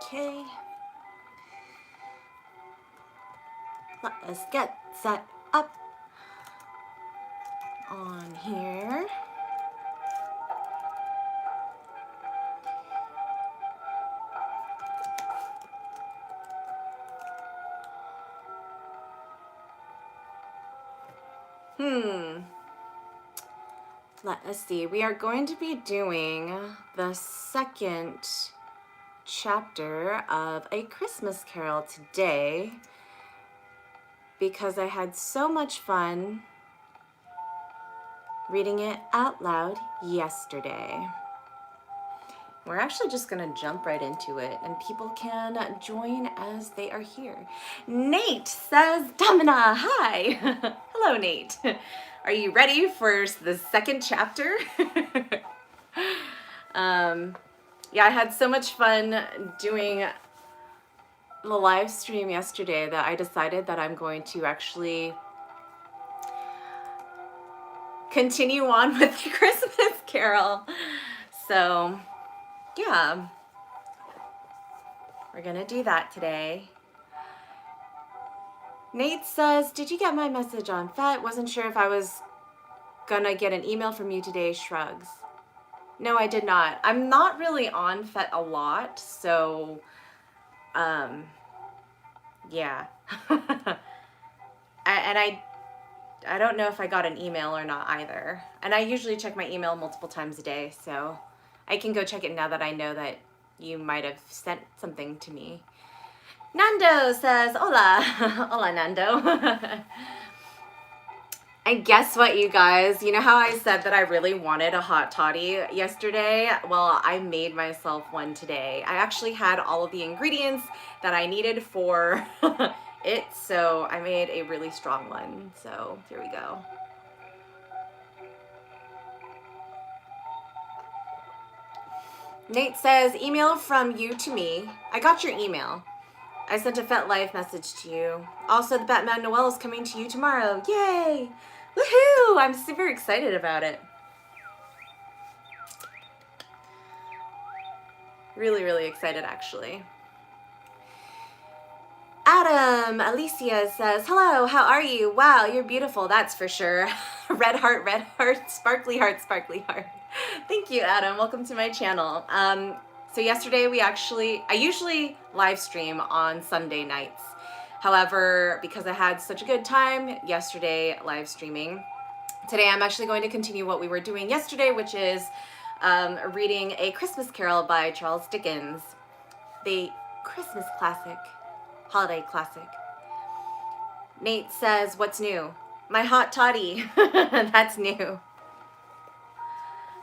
Okay. Let us get set up on here. Let us see. We are going to be doing the second chapter of A Christmas Carol today because I had so much fun reading it out loud yesterday. We're actually just going to jump right into it, and people can join as they are here. Nate says, Domina, hi. Hello, Nate. Are you ready for the second chapter? Yeah, I had so much fun doing the live stream yesterday that I decided that I'm going to actually continue on with the Christmas Carol. So, yeah, we're gonna do that today. Nate says, did you get my message on FET? Wasn't sure if I was gonna get an email from you today, shrugs. No, I did not. I'm not really on FET a lot, so, yeah. I don't know if I got an email or not either. And I usually check my email multiple times a day, so I can go check it now that I know that you might have sent something to me. Nando says, hola. Hola, Nando. And guess what, you guys? You know how I said that I really wanted a hot toddy yesterday? Well, I made myself one today. I actually had all of the ingredients that I needed for it, so I made a really strong one. So here we go. Nate says, email from you to me. I got your email. I sent a FET Live message to you. Also, the Batman Noel is coming to you tomorrow. Yay! Woohoo! I'm super excited about it. Really, really excited, actually. Adam, Alicia says, hello, how are you? Wow, you're beautiful, that's for sure. Red heart, sparkly heart, sparkly heart. Thank you, Adam. Welcome to my channel. So yesterday I usually live stream on Sunday nights. However, because I had such a good time yesterday live streaming, today I'm actually going to continue what we were doing yesterday, which is reading A Christmas Carol by Charles Dickens, the Christmas classic, holiday classic. Nate says, what's new? My hot toddy. That's new.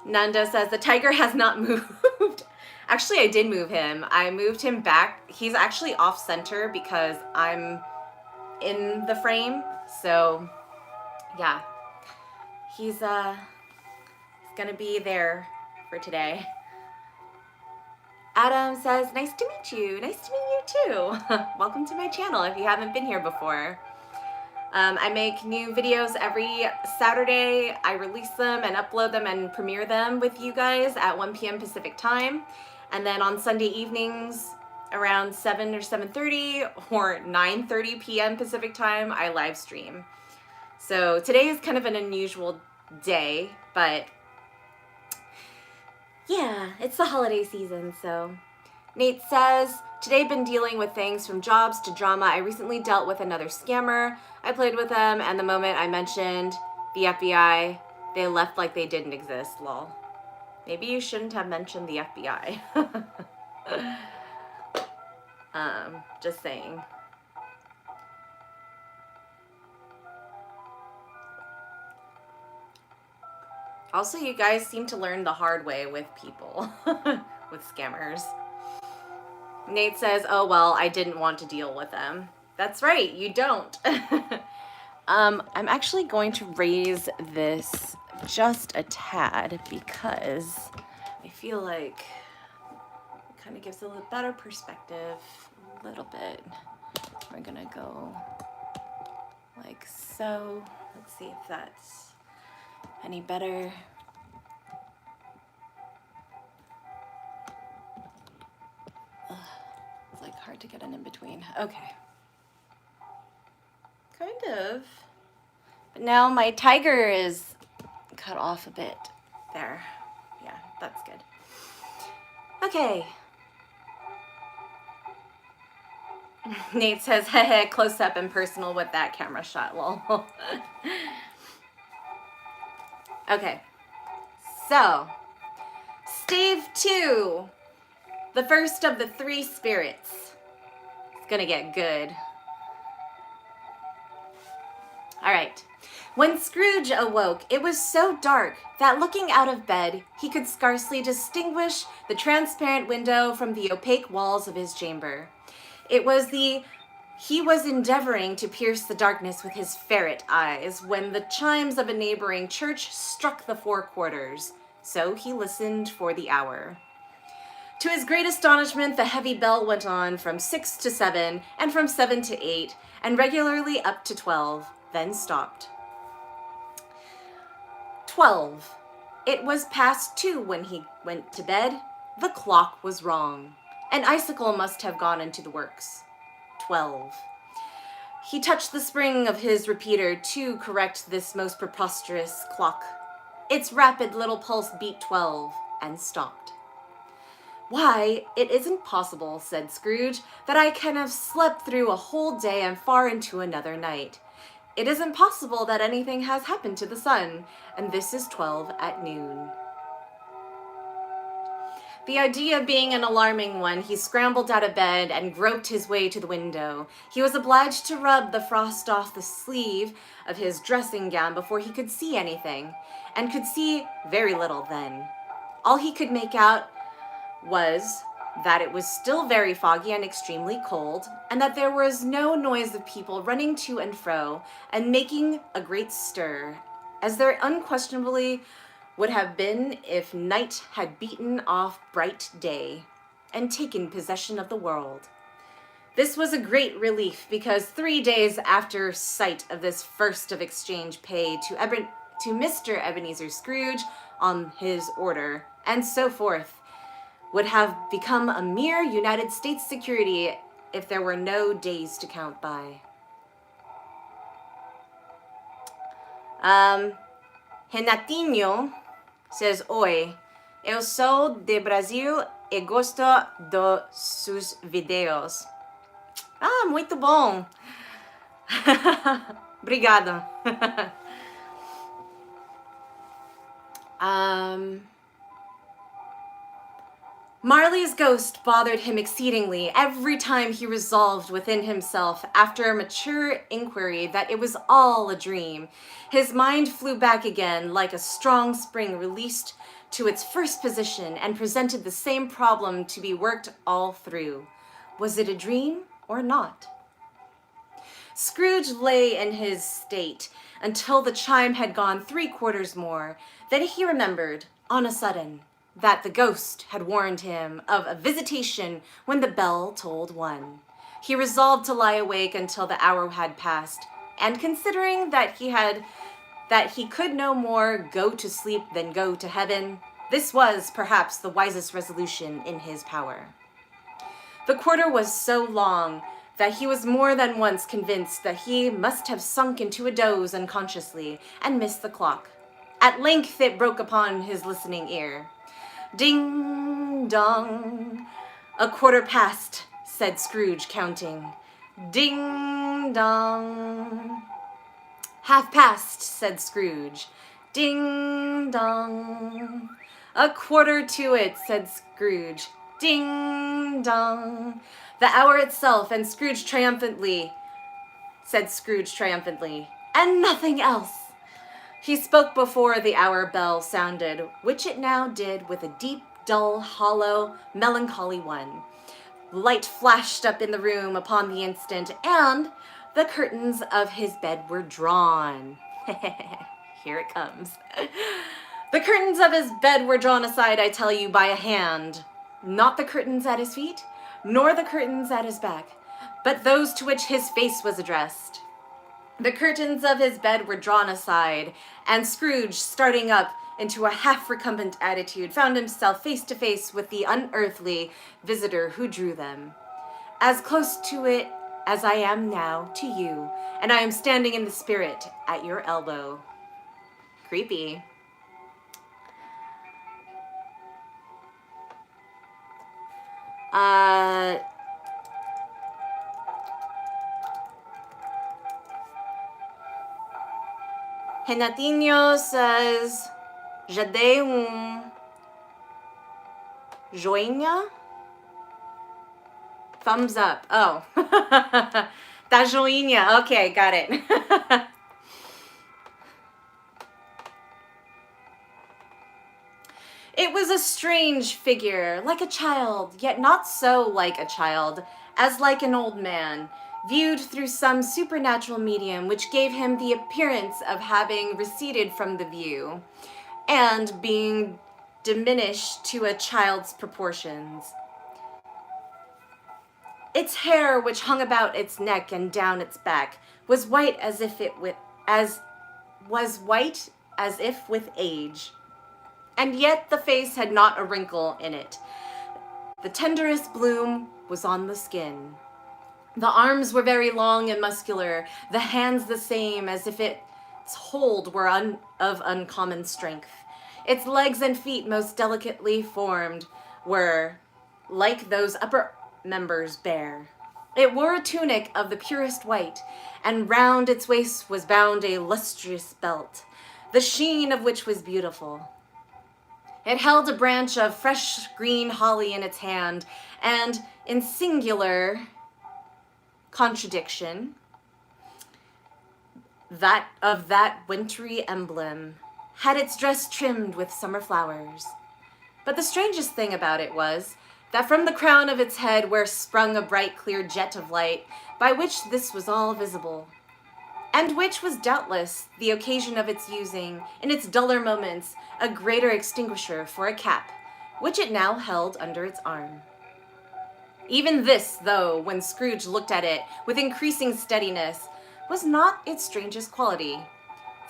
Nanda says, the tiger has not moved. Actually, I did move him. I moved him back. He's actually off center because I'm in the frame. So, yeah. He's gonna be there for today. Adam says, nice to meet you. Nice to meet you too. Welcome to my channel if you haven't been here before. I make new videos every Saturday. I release them and upload them and premiere them with you guys at 1 p.m. Pacific time. And then on Sunday evenings around 7 or 7:30 or 9:30 p.m. Pacific time, I live stream. So today is kind of an unusual day, but yeah, it's the holiday season, so. Nate says, today been dealing with things from jobs to drama. I recently dealt with another scammer. I played with them, and the moment I mentioned the FBI, they left like they didn't exist, lol. Maybe you shouldn't have mentioned the FBI. Just saying. Also, you guys seem to learn the hard way with people, with scammers. Nate says, oh, well, I didn't want to deal with them. That's right, you don't. I'm actually going to raise this just a tad because I feel like it kind of gives a little better perspective, a little bit. We're gonna go like so. Let's see if that's any better. hard to get an in-between. Okay. Kind of. But now my tiger is cut off a bit. There. Yeah, that's good. Okay. Nate says, heh, close up and personal with that camera shot, lol. Okay. So, stave 2. The first of the 3 spirits. It's gonna get good. All right. When Scrooge awoke, it was so dark that looking out of bed, he could scarcely distinguish the transparent window from the opaque walls of his chamber. He was endeavoring to pierce the darkness with his ferret eyes when the chimes of a neighboring church struck the 4 quarters. So he listened for the hour. To his great astonishment, the heavy bell went on from 6 to 7, and from 7 to 8, and regularly up to 12, then stopped. 12. It was past 2 when he went to bed. The clock was wrong. An icicle must have gone into the works. 12. He touched the spring of his repeater to correct this most preposterous clock. Its rapid little pulse beat 12, and stopped. Why, it isn't possible, said Scrooge, that I can have slept through a whole day and far into another night. It isn't possible that anything has happened to the sun, and this is 12 at noon. The idea being an alarming one, he scrambled out of bed and groped his way to the window. He was obliged to rub the frost off the sleeve of his dressing gown before he could see anything, and could see very little then. All he could make out was that it was still very foggy and extremely cold, and that there was no noise of people running to and fro and making a great stir, as there unquestionably would have been if night had beaten off bright day and taken possession of the world. This was a great relief, because 3 days after sight of this first of exchange paid to Mr. Ebenezer Scrooge on his order, and so forth, would have become a mere United States security if there were no days to count by. Renatinho says, Oi, eu sou de Brasil e gosto dos seus videos. Ah, muito bom. Obrigada. Marley's ghost bothered him exceedingly every time he resolved within himself, after a mature inquiry, that it was all a dream. His mind flew back again like a strong spring released to its first position, and presented the same problem to be worked all through. Was it a dream or not? Scrooge lay in his state until the chime had gone 3 quarters more. Then he remembered, on a sudden, that the ghost had warned him of a visitation when the bell tolled 1. He resolved to lie awake until the hour had passed, and considering that he could no more go to sleep than go to heaven, this was perhaps the wisest resolution in his power. The quarter was so long that he was more than once convinced that he must have sunk into a doze unconsciously and missed the clock. At length it broke upon his listening ear. Ding dong. 1/4 past, said Scrooge, counting. Ding dong. 1/2 past, said Scrooge. Ding dong. 1/4 to it, said Scrooge. Ding dong. The hour itself, and Scrooge triumphantly, said Scrooge triumphantly, and nothing else. He spoke before the hour bell sounded, which it now did with a deep, dull, hollow, melancholy one. Light flashed up in the room upon the instant, and the curtains of his bed were drawn. Here it comes. The curtains of his bed were drawn aside, I tell you, by a hand. Not the curtains at his feet, nor the curtains at his back, but those to which his face was addressed. The curtains of his bed were drawn aside, and Scrooge, starting up into a half-recumbent attitude, found himself face to face with the unearthly visitor who drew them. as close to it as I am now to you, and I am standing in the spirit at your elbow. Creepy. Renatinho says, já dei joinha? Thumbs up. Oh. Da joinha. Okay, got it. It was a strange figure, like a child, yet not so like a child, as like an old man, viewed through some supernatural medium which gave him the appearance of having receded from the view, and being diminished to a child's proportions. Its hair, which hung about its neck and down its back, was white as if with age. And yet the face had not a wrinkle in it. The tenderest bloom was on the skin. The arms were very long and muscular, the hands the same, as if its hold were of uncommon strength. Its legs and feet, most delicately formed, were, like those upper members, bare. It wore a tunic of the purest white, and round its waist was bound a lustrous belt, the sheen of which was beautiful. It held a branch of fresh green holly in its hand, and in singular contradiction that wintry emblem, had its dress trimmed with summer flowers. But the strangest thing about it was that from the crown of its head where sprung a bright clear jet of light, by which this was all visible, and which was doubtless the occasion of its using, in its duller moments, a greater extinguisher for a cap, which it now held under its arm. Even this, though, when Scrooge looked at it with increasing steadiness, was not its strangest quality.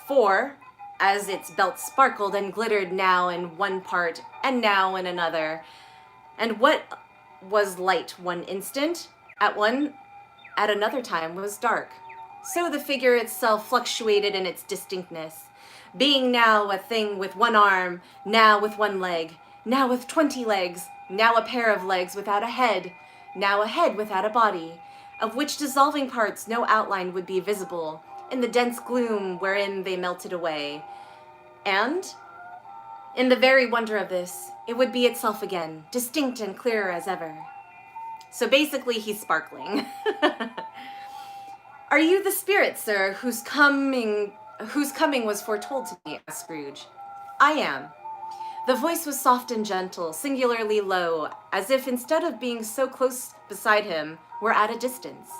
For, as its belt sparkled and glittered now in one part and now in another, and what was light one instant, at another time was dark, so the figure itself fluctuated in its distinctness, being now a thing with one arm, now with one leg, now with 20 legs, now a pair of legs without a head, now a head without a body, of which dissolving parts no outline would be visible in the dense gloom wherein they melted away. And, in the very wonder of this, it would be itself again, distinct and clear as ever. So basically, he's sparkling. Are you the spirit, sir, whose coming was foretold to me? Asked Scrooge. I am. The voice was soft and gentle, singularly low, as if instead of being so close beside him, were at a distance.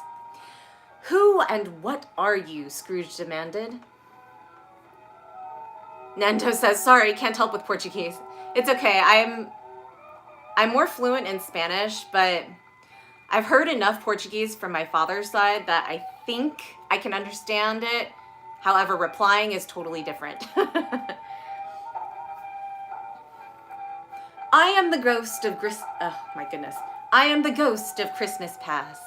Who and what are you? Scrooge demanded. Nando says, sorry, can't help with Portuguese. It's okay, I'm more fluent in Spanish, but I've heard enough Portuguese from my father's side that I think I can understand it. However, replying is totally different. I am the ghost of I am the ghost of Christmas past.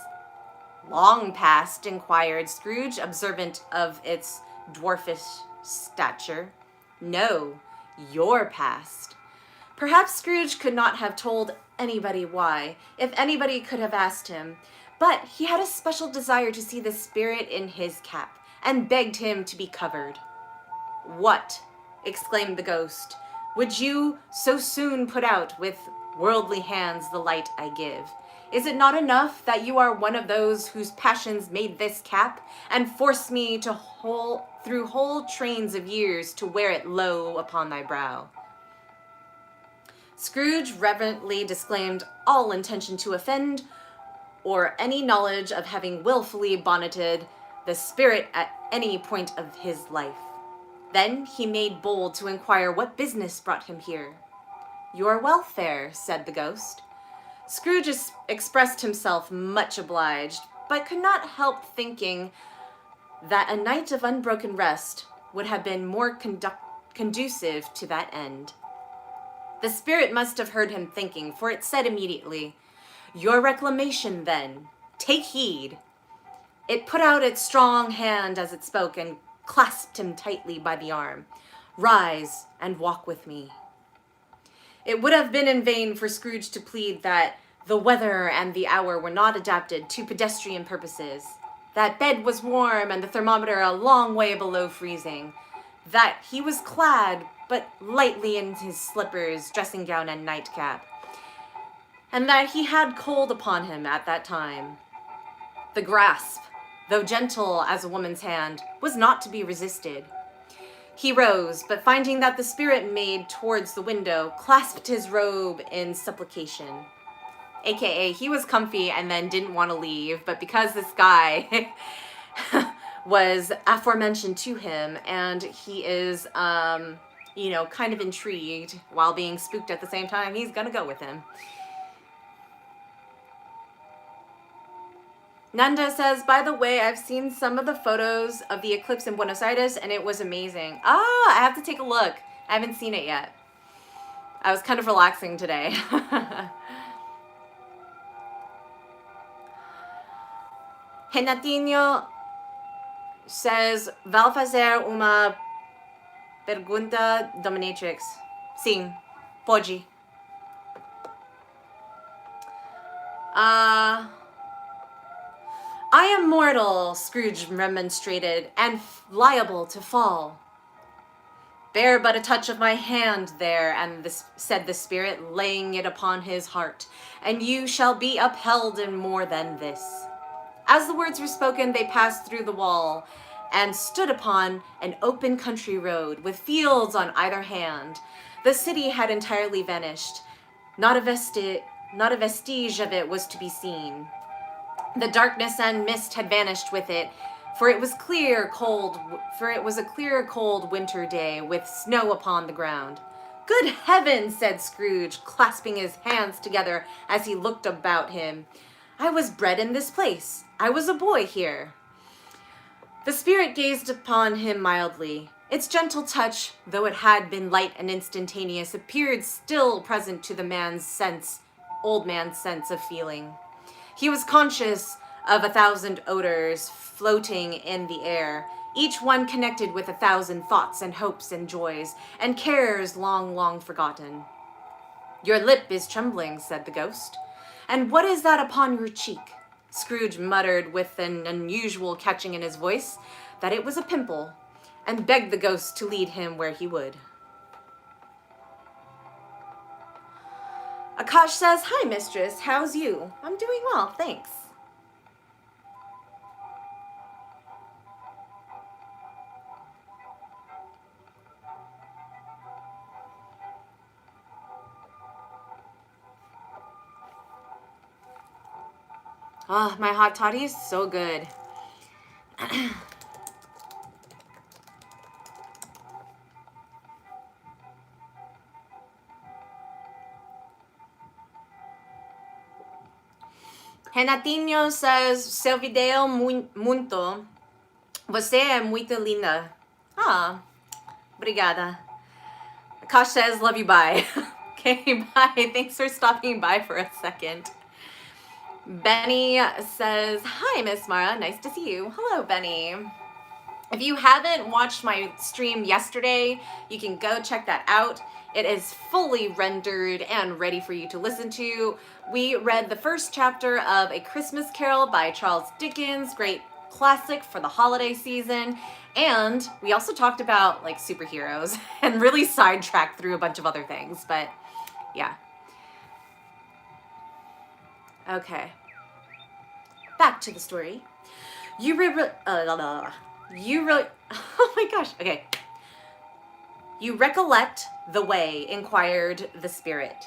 Long past? Inquired Scrooge, observant of its dwarfish stature. No, your past. Perhaps Scrooge could not have told anybody why, if anybody could have asked him, but he had a special desire to see the spirit in his cap, and begged him to be covered. What? Exclaimed the ghost. Would you so soon put out with worldly hands the light I give? Is it not enough that you are one of those whose passions made this cap, and force me to through whole trains of years to wear it low upon thy brow? Scrooge reverently disclaimed all intention to offend, or any knowledge of having willfully bonneted the spirit at any point of his life. Then he made bold to inquire what business brought him here. Your welfare, said the ghost. Scrooge expressed himself much obliged, but could not help thinking that a night of unbroken rest would have been more conducive to that end. The spirit must have heard him thinking, for it said immediately, Your reclamation, then. Take heed. It put out its strong hand as it spoke and clasped him tightly by the arm. Rise and walk with me. It would have been in vain for Scrooge to plead that the weather and the hour were not adapted to pedestrian purposes, that bed was warm and the thermometer a long way below freezing, that he was clad but lightly in his slippers, dressing gown, and nightcap, and that he had cold upon him at that time. The grasp, though gentle as a woman's hand, was not to be resisted. He rose, but finding that the spirit made towards the window, clasped his robe in supplication. AKA, he was comfy and then didn't want to leave, but because this guy was aforementioned to him, and he is, kind of intrigued while being spooked at the same time, he's gonna go with him. Nanda says, by the way, I've seen some of the photos of the eclipse in Buenos Aires, and it was amazing. I have to take a look. I haven't seen it yet. I was kind of relaxing today. Renatinho says, Val fazer uma pergunta dominatrix. Sim, pode. I am mortal, Scrooge remonstrated, and liable to fall. Bear but a touch of my hand there, said the spirit, laying it upon his heart, and you shall be upheld in more than this. As the words were spoken, they passed through the wall and stood upon an open country road with fields on either hand. The city had entirely vanished. Not a vestige of it was to be seen. The darkness and mist had vanished with it, for it was a clear, cold winter day with snow upon the ground. Good heavens, said Scrooge, clasping his hands together as he looked about him. I was bred in this place. I was a boy here. The spirit gazed upon him mildly. Its gentle touch, though it had been light and instantaneous, appeared still present to the old man's sense of feeling. He was conscious of 1,000 odors floating in the air, each one connected with 1,000 thoughts and hopes and joys, and cares long, long forgotten. Your lip is trembling, said the ghost. And what is that upon your cheek? Scrooge muttered with an unusual catching in his voice that it was a pimple, and begged the ghost to lead him where he would. Akash says, hi, mistress, how's you? I'm doing well, thanks. Oh, my hot toddy is so good. Renatinho says, seu video muito. Você é muito linda. Ah, obrigada. Akash says, love you, bye. Okay, bye. Thanks for stopping by for a second. Benny says, hi, Miss Mara. Nice to see you. Hello, Benny. If you haven't watched my stream yesterday, you can go check that out. It is fully rendered and ready for you to listen to. We read the first chapter of A Christmas Carol by Charles Dickens, great classic for the holiday season. And we also talked about like superheroes and really sidetracked through a bunch of other things, but yeah. Okay. Back to the story. Oh my gosh. Okay. You recollect the way, inquired the spirit.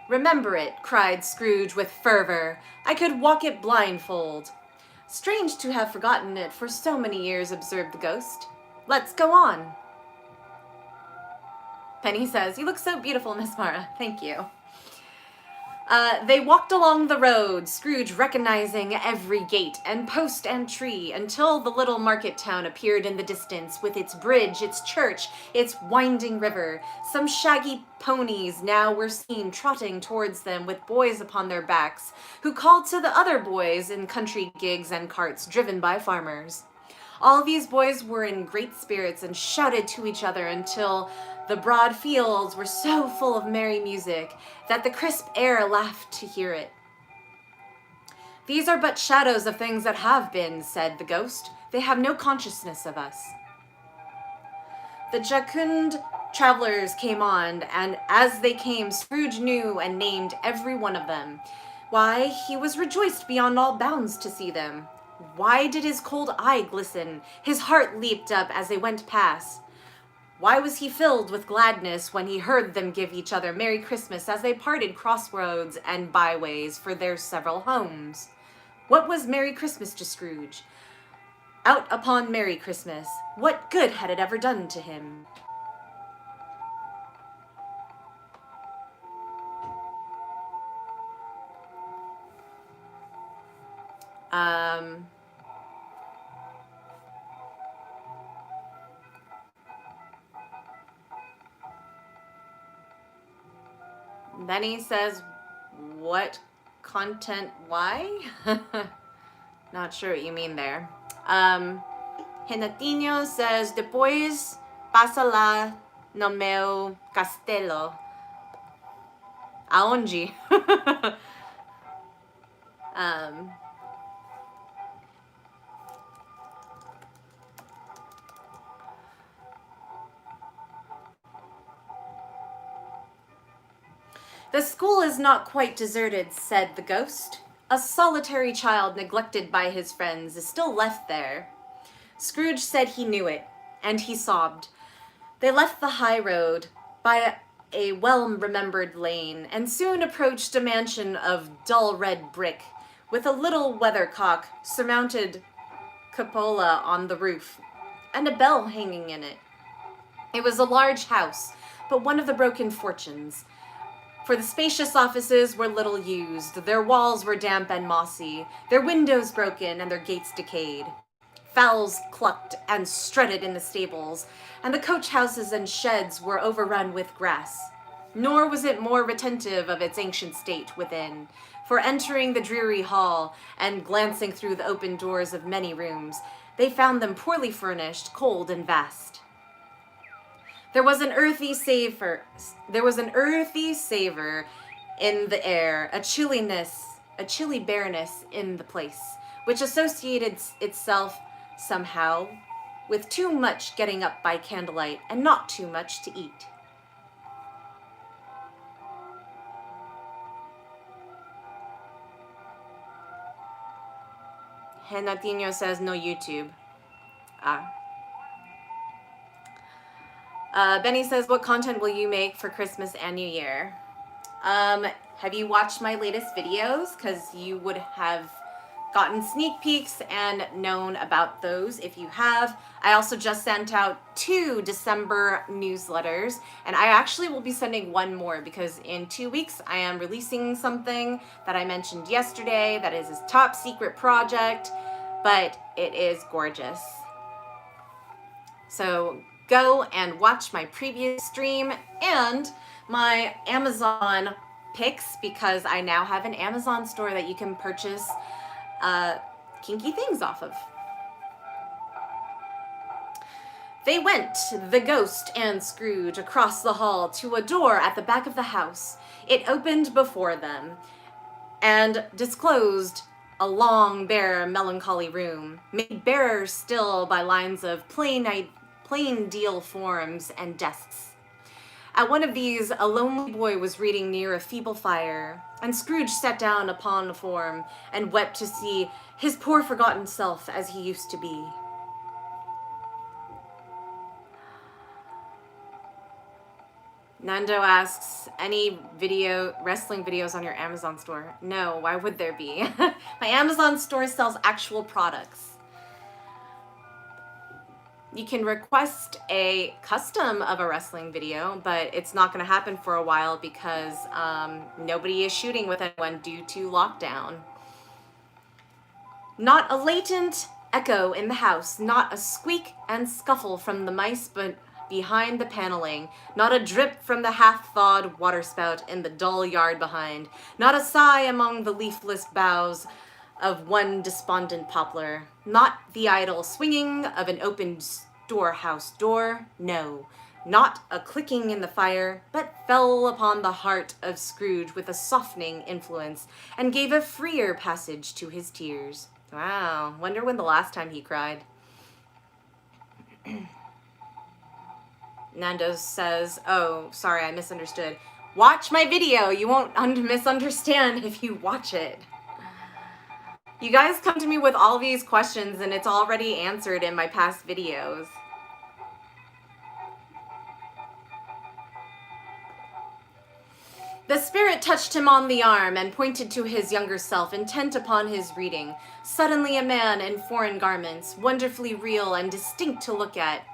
Remember it, cried Scrooge with fervor. I could walk it blindfold. Strange to have forgotten it for so many years, observed the ghost. Let's go on. Penny says, you look so beautiful, Miss Mara. Thank you. They walked along the road, Scrooge recognizing every gate and post and tree, until the little market town appeared in the distance, with its bridge, its church, its winding river. Some shaggy ponies now were seen trotting towards them with boys upon their backs, who called to the other boys in country gigs and carts driven by farmers. All these boys were in great spirits and shouted to each other until the broad fields were so full of merry music that the crisp air laughed to hear it. "These are but shadows of things that have been," said the ghost. "They have no consciousness of us." The jocund travelers came on, and as they came, Scrooge knew and named every one of them. Why, he was rejoiced beyond all bounds to see them. Why did his cold eye glisten? His heart leaped up as they went past. Why was he filled with gladness when he heard them give each other Merry Christmas as they parted crossroads and byways for their several homes? What was Merry Christmas to Scrooge? Out upon Merry Christmas, what good had it ever done to him? Benny says, what content, why? Not sure what you mean there. Renatinho says, depois passa lá no meu castelo. Aonde? The school is not quite deserted, said the ghost. A solitary child neglected by his friends is still left there. Scrooge said he knew it, and he sobbed. They left the high road by a well-remembered lane, and soon approached a mansion of dull red brick, with a little weathercock surmounted cupola on the roof, and a bell hanging in it. It was a large house, but one of the broken fortunes. For the spacious offices were little used, their walls were damp and mossy, their windows broken, and their gates decayed. Fowls clucked and strutted in the stables, and the coach houses and sheds were overrun with grass. Nor was it more retentive of its ancient state within, for entering the dreary hall and glancing through the open doors of many rooms, they found them poorly furnished, cold, and vast. There was an earthy savor in the air, a chilly bareness in the place, which associated itself somehow with too much getting up by candlelight and not too much to eat. Renatinho says no YouTube. Benny says, what content will you make for Christmas and New Year? Have you watched my latest videos? Because you would have gotten sneak peeks and known about those if you have. I also just sent out 2 December newsletters, and I actually will be sending one more because in 2 weeks I am releasing something that I mentioned yesterday that is a top secret project, but it is gorgeous. So go and watch my previous stream and my Amazon picks, because I now have an Amazon store that you can purchase kinky things off of. They went, the ghost and Scrooge, across the hall to a door at the back of the house. It opened before them and disclosed a long, bare, melancholy room, made barer still by lines of plain deal forms and desks. At one of these, a lonely boy was reading near a feeble fire, and Scrooge sat down upon a form and wept to see his poor forgotten self as he used to be. Nando asks, any wrestling videos on your Amazon store? No, why would there be? My Amazon store sells actual products. You can request a custom of a wrestling video, but it's not going to happen for a while because nobody is shooting with anyone due to lockdown. Not a latent echo in the house, not a squeak and scuffle from the mice but behind the paneling, not a drip from the half-thawed waterspout in the dull yard behind, not a sigh among the leafless boughs of one despondent poplar, not the idle swinging of an opened storehouse door, no, not a clicking in the fire, but fell upon the heart of Scrooge with a softening influence, and gave a freer passage to his tears. Wow, wonder when the last time he cried. Nando says, oh, sorry, I misunderstood. Watch my video. You won't misunderstand if you watch it. You guys come to me with all these questions and it's already answered in my past videos. The spirit touched him on the arm and pointed to his younger self, intent upon his reading. Suddenly a man in foreign garments, wonderfully real and distinct to look at,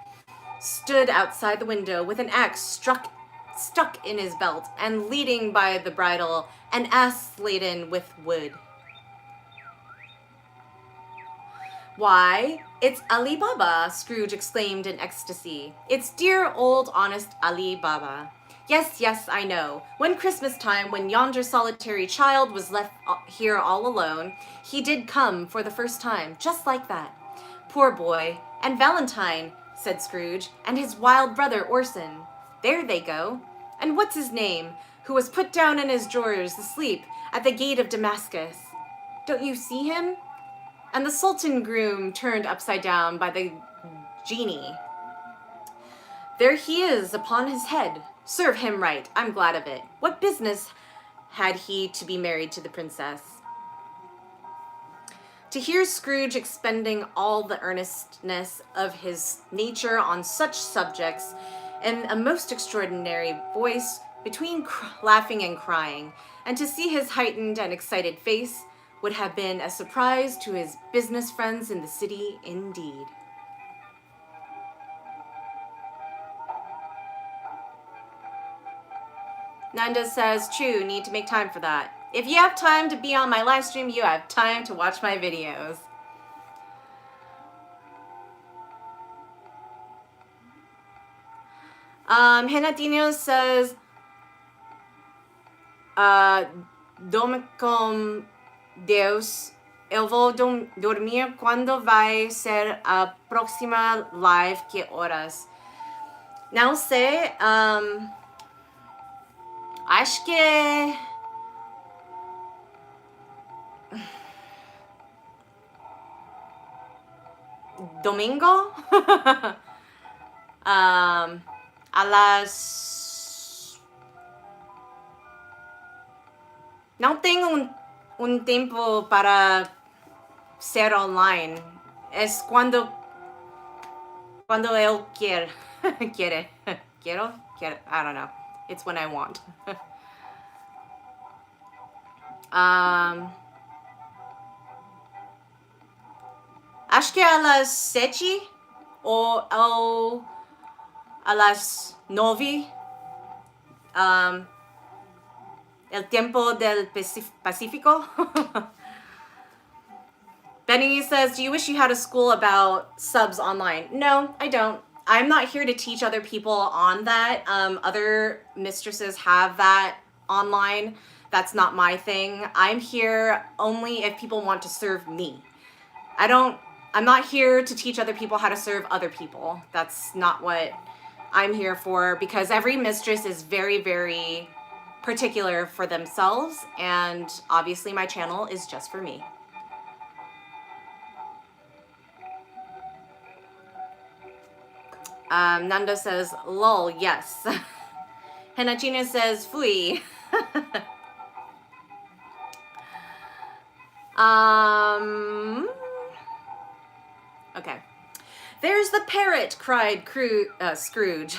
stood outside the window with an axe stuck in his belt and leading by the bridle an ass laden with wood. Why, it's Ali Baba, Scrooge exclaimed in ecstasy. It's dear old honest Ali Baba. Yes, yes, I know. When Christmas time, when yonder solitary child was left here all alone, he did come for the first time, just like that. Poor boy. And Valentine, said Scrooge, and his wild brother Orson. There they go. And what's his name, who was put down in his drawers asleep at the gate of Damascus? Don't you see him? And the sultan groom turned upside down by the genie. There he is upon his head. Serve him right, I'm glad of it. What business had he to be married to the princess? To hear Scrooge expending all the earnestness of his nature on such subjects in a most extraordinary voice between laughing and crying, and to see his heightened and excited face would have been a surprise to his business friends in the city indeed. Nanda says, true, need to make time for that. If you have time to be on my live stream, you have time to watch my videos. Renatino says, dorme com Deus. Eu vou dormir quando vai ser a próxima live, que horas? Não sei, acho que domingo a las não tenho um tempo para ser online. É quando eu quero. Quiero? I don't know. It's when I want. Acho que a las 7 ou a las 9. El tiempo del Pacífico. Benny says, do you wish you had a school about subs online? No, I don't. I'm not here to teach other people on that. Other mistresses have that online. That's not my thing. I'm here only if people want to serve me. I'm not here to teach other people how to serve other people. That's not what I'm here for, because every mistress is very, very particular for themselves, and obviously my channel is just for me. Nando says, lol, yes. Henachina says, fui. Okay. There's the parrot, cried Scrooge.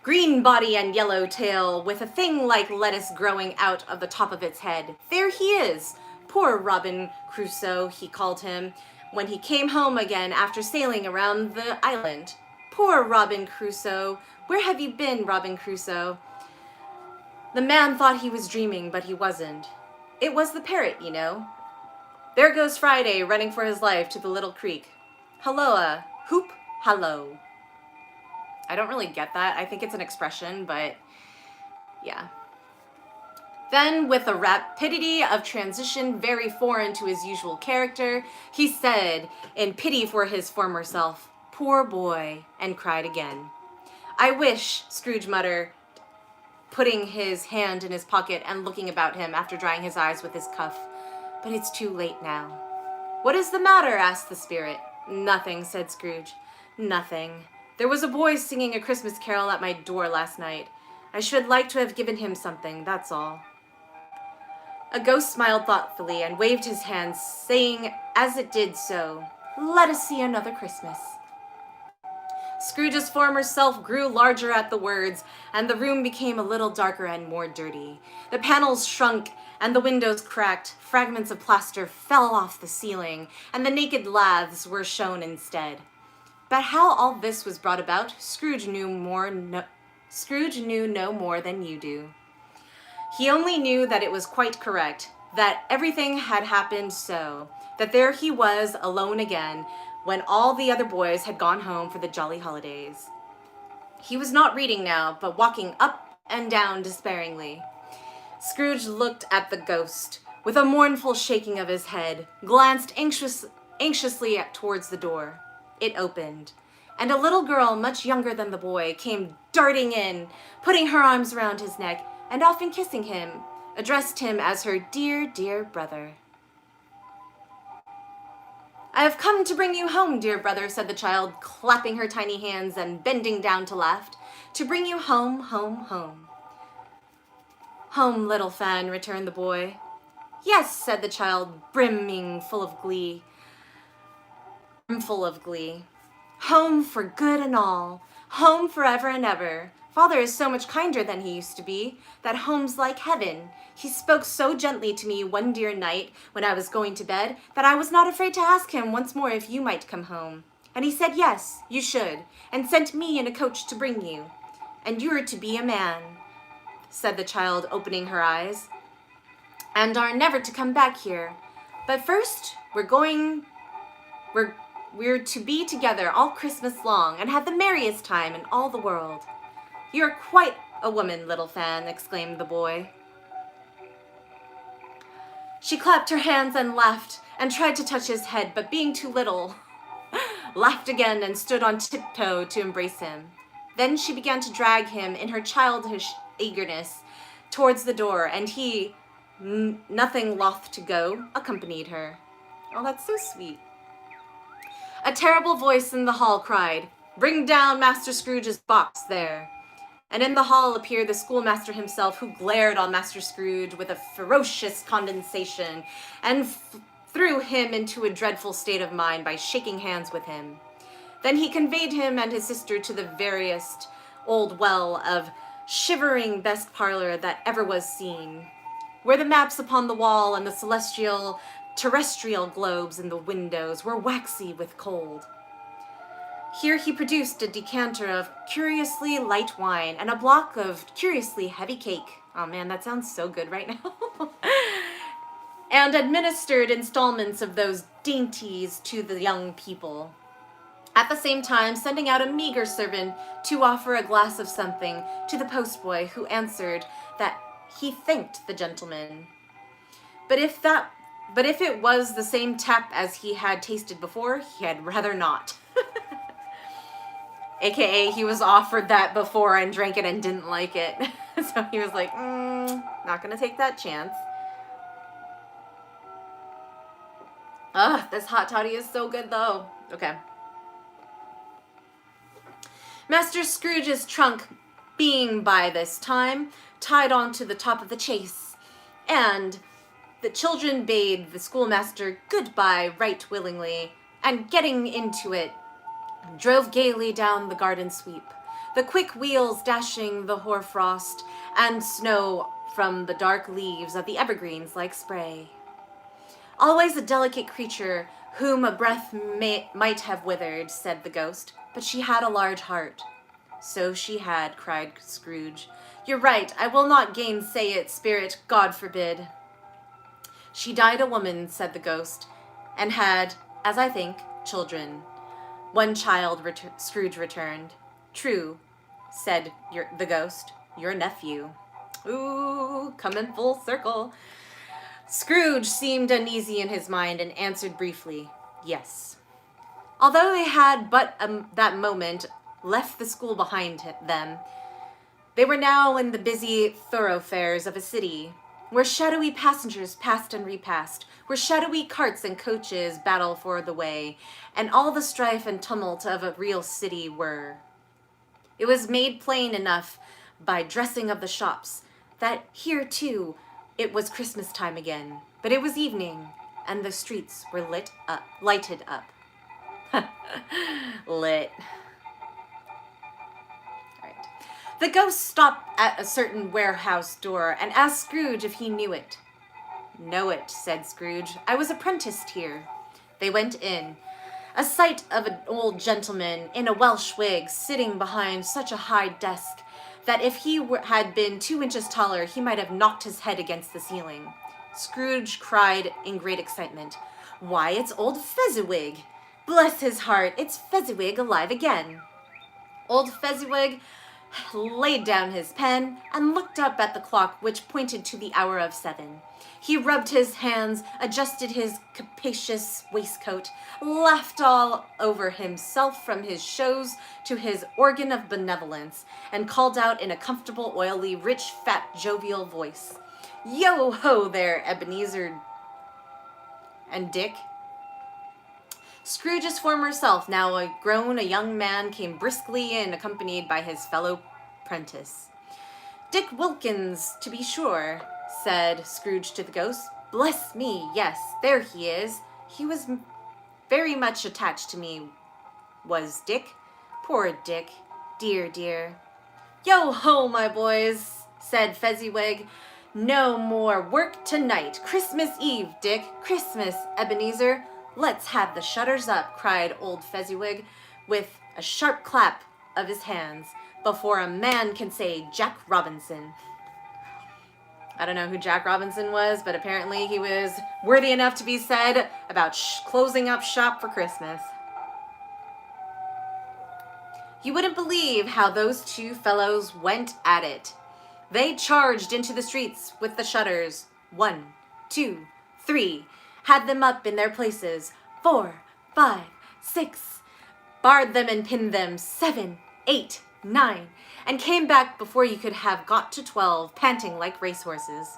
Green body and yellow tail, with a thing like lettuce growing out of the top of its head. There he is. Poor Robin Crusoe, he called him. when he came home again after sailing around the island. Poor Robin Crusoe! Where have you been, Robin Crusoe? The man thought he was dreaming, but he wasn't. It was the parrot, you know. There goes Friday, running for his life to the little creek. Halloa, hoop, hallo. I don't really get that. I think it's an expression, but yeah. Then, with a rapidity of transition very foreign to his usual character, he said, in pity for his former self, "Poor boy," and cried again. "I wish," Scrooge muttered, putting his hand in his pocket and looking about him after drying his eyes with his cuff, "but it's too late now." "What is the matter?" asked the spirit. "Nothing," said Scrooge. "Nothing. There was a boy singing a Christmas carol at my door last night. I should like to have given him something, that's all." A ghost smiled thoughtfully and waved his hand, saying as it did so, "Let us see another Christmas." Scrooge's former self grew larger at the words, and the room became a little darker and more dirty. The panels shrunk, and the windows cracked. Fragments of plaster fell off the ceiling, and the naked laths were shown instead. But how all this was brought about, Scrooge knew no more than you do. He only knew that it was quite correct, that everything had happened so, that there he was alone again, when all the other boys had gone home for the jolly holidays. He was not reading now, but walking up and down despairingly. Scrooge looked at the ghost, with a mournful shaking of his head, glanced anxiously towards the door. It opened, and a little girl much younger than the boy came darting in, putting her arms round his neck, and often kissing him, addressed him as her dear, dear brother. "I have come to bring you home, dear brother," said the child, clapping her tiny hands and bending down to laugh. "To bring you home, home, home." "Home, little Fan," returned the boy. "Yes," said the child, brimful of glee. "Home for good and all. Home forever and ever. Father is so much kinder than he used to be. That home's like heaven. He spoke so gently to me one dear night when I was going to bed that I was not afraid to ask him once more if you might come home. And he said yes, you should, and sent me in a coach to bring you. And you're to be a man," said the child, opening her eyes, "and are never to come back here. But first, we're to be together all Christmas long and have the merriest time in all the world." "You're quite a woman, little Fan," exclaimed the boy. She clapped her hands and laughed, and tried to touch his head, but being too little, laughed again and stood on tiptoe to embrace him. Then she began to drag him in her childish eagerness towards the door, and he, nothing loth to go, accompanied her. Oh, that's so sweet. A terrible voice in the hall cried, "Bring down Master Scrooge's box there." And in the hall appeared the schoolmaster himself, who glared on Master Scrooge with a ferocious condescension, and threw him into a dreadful state of mind by shaking hands with him. Then he conveyed him and his sister to the veriest old well of shivering best parlor that ever was seen, where the maps upon the wall and the terrestrial globes in the windows were waxy with cold. Here he produced a decanter of curiously light wine and a block of curiously heavy cake. Oh man, that sounds so good right now. And administered installments of those dainties to the young people, at the same time sending out a meager servant to offer a glass of something to the postboy, who answered that he thanked the gentleman, but if it was the same tap as he had tasted before, he had rather not. AKA, he was offered that before and drank it and didn't like it. So he was like, not gonna take that chance. Ugh, this hot toddy is so good though. Okay. Master Scrooge's trunk being by this time tied on to the top of the chaise, and the children bade the schoolmaster goodbye right willingly, and getting into it, drove gaily down the garden sweep, the quick wheels dashing the hoarfrost and snow from the dark leaves of the evergreens like spray. Always a delicate creature whom a breath might have withered, said the ghost, but she had a large heart. So she had, cried Scrooge. You're right, I will not gainsay it, spirit, God forbid. She died a woman, said the ghost, and had, as I think, children. One child, Scrooge returned. True, said the ghost, your nephew. Ooh, coming full circle. Scrooge seemed uneasy in his mind and answered briefly, yes. Although they had but that moment left the school behind them, they were now in the busy thoroughfares of a city, where shadowy passengers passed and repassed, where shadowy carts and coaches battle for the way, and all the strife and tumult of a real city were. It was made plain enough by dressing of the shops that here, too, it was Christmas time again, but it was evening, and the streets were lighted up. Lit. Right. The ghost stopped at a certain warehouse door and asked Scrooge if he knew it. Know it, said Scrooge. I was apprenticed here. They went in. A sight of an old gentleman in a Welsh wig sitting behind such a high desk that if he had been 2 inches taller, he might have knocked his head against the ceiling. Scrooge cried in great excitement, Why, it's old Fezziwig! Bless his heart, it's Fezziwig alive again. Old Fezziwig laid down his pen and looked up at the clock which pointed to the hour of 7. He rubbed his hands, adjusted his capacious waistcoat, laughed all over himself from his shows to his organ of benevolence, and called out in a comfortable, oily, rich, fat, jovial voice, Yo-ho there, Ebenezer and Dick. Scrooge's former self, now a young man, came briskly in, accompanied by his fellow prentice. Dick Wilkins, to be sure, said Scrooge to the ghost. Bless me, yes, there he is. He was very much attached to me, was Dick. Poor Dick, dear, dear. Yo-ho, my boys, said Fezziwig. No more work tonight. Christmas Eve, Dick. Christmas, Ebenezer. Let's have the shutters up, cried old Fezziwig, with a sharp clap of his hands, before a man can say Jack Robinson. I don't know who Jack Robinson was, but apparently he was worthy enough to be said about closing up shop for Christmas. You wouldn't believe how those two fellows went at it. They charged into the streets with the shutters. 1, 2, 3, had them up in their places. 4, 5, 6, barred them and pinned them. 7, 8, 9, and came back before you could have got to 12, panting like racehorses.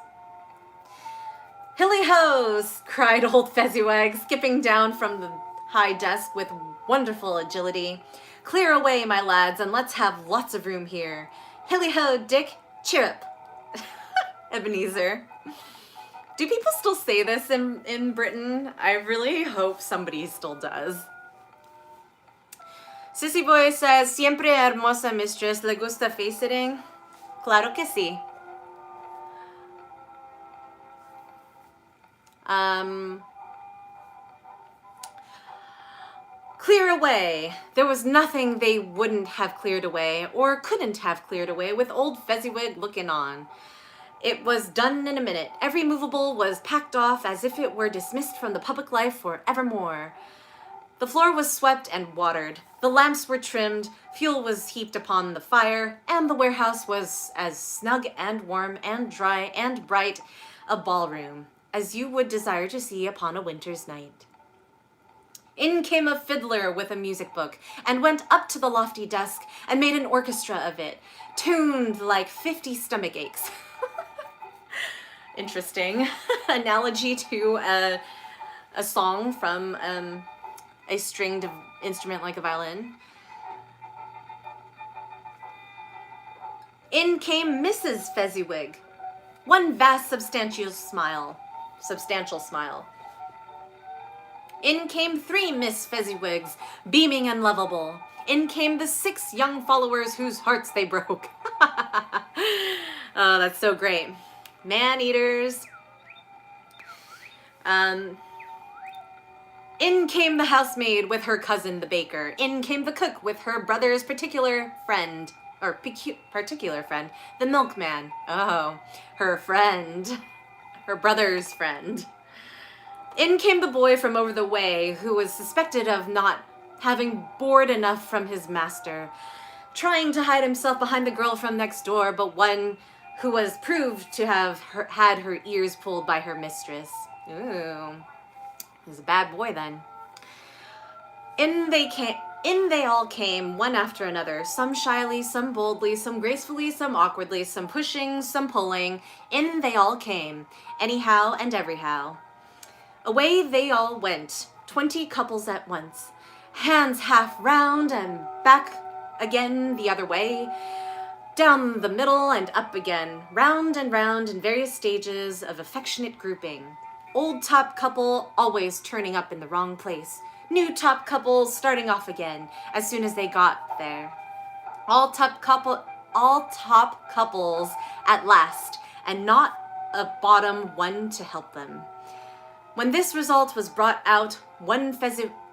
Hilly-hos, cried old Fezziwig, skipping down from the high desk with wonderful agility. Clear away, my lads, and let's have lots of room here. Hilly-ho, Dick, chirrup. Ebenezer. Do people still say this in Britain? I really hope somebody still does. Sissy Boy says, Siempre hermosa mistress, le gusta face sitting? Claro que sí. Clear away. There was nothing they wouldn't have cleared away, or couldn't have cleared away, with old Fezziwig looking on. It was done in a minute. Every movable was packed off as if it were dismissed from the public life for evermore. The floor was swept and watered. The lamps were trimmed, fuel was heaped upon the fire, and the warehouse was as snug and warm and dry and bright a ballroom as you would desire to see upon a winter's night. In came a fiddler with a music book, and went up to the lofty desk and made an orchestra of it, tuned like 50 stomach aches. Interesting analogy to a song from a stringed instrument like a violin. In came Mrs. Fezziwig, one vast substantial smile. In came 3 Miss Fezziwigs, beaming and lovable. In came the 6 young followers whose hearts they broke. Oh, that's so great. Man-eaters. In came the housemaid with her cousin, the baker. In came the cook with her brother's particular friend, particular friend, the milkman. Oh, her friend, her brother's friend. In came the boy from over the way, who was suspected of not having bored enough from his master, trying to hide himself behind the girl from next door, but one who was proved to have had her ears pulled by her mistress. Ooh. He was a bad boy then. In they all came, one after another, some shyly, some boldly, some gracefully, some awkwardly, some pushing, some pulling. In they all came, anyhow and everyhow. Away they all went, 20 couples at once, hands half round and back again the other way, down the middle and up again, round and round in various stages of affectionate grouping. Old top couple always turning up in the wrong place. New top couples starting off again as soon as they got there. All top couples at last, and not a bottom one to help them. When this result was brought out, one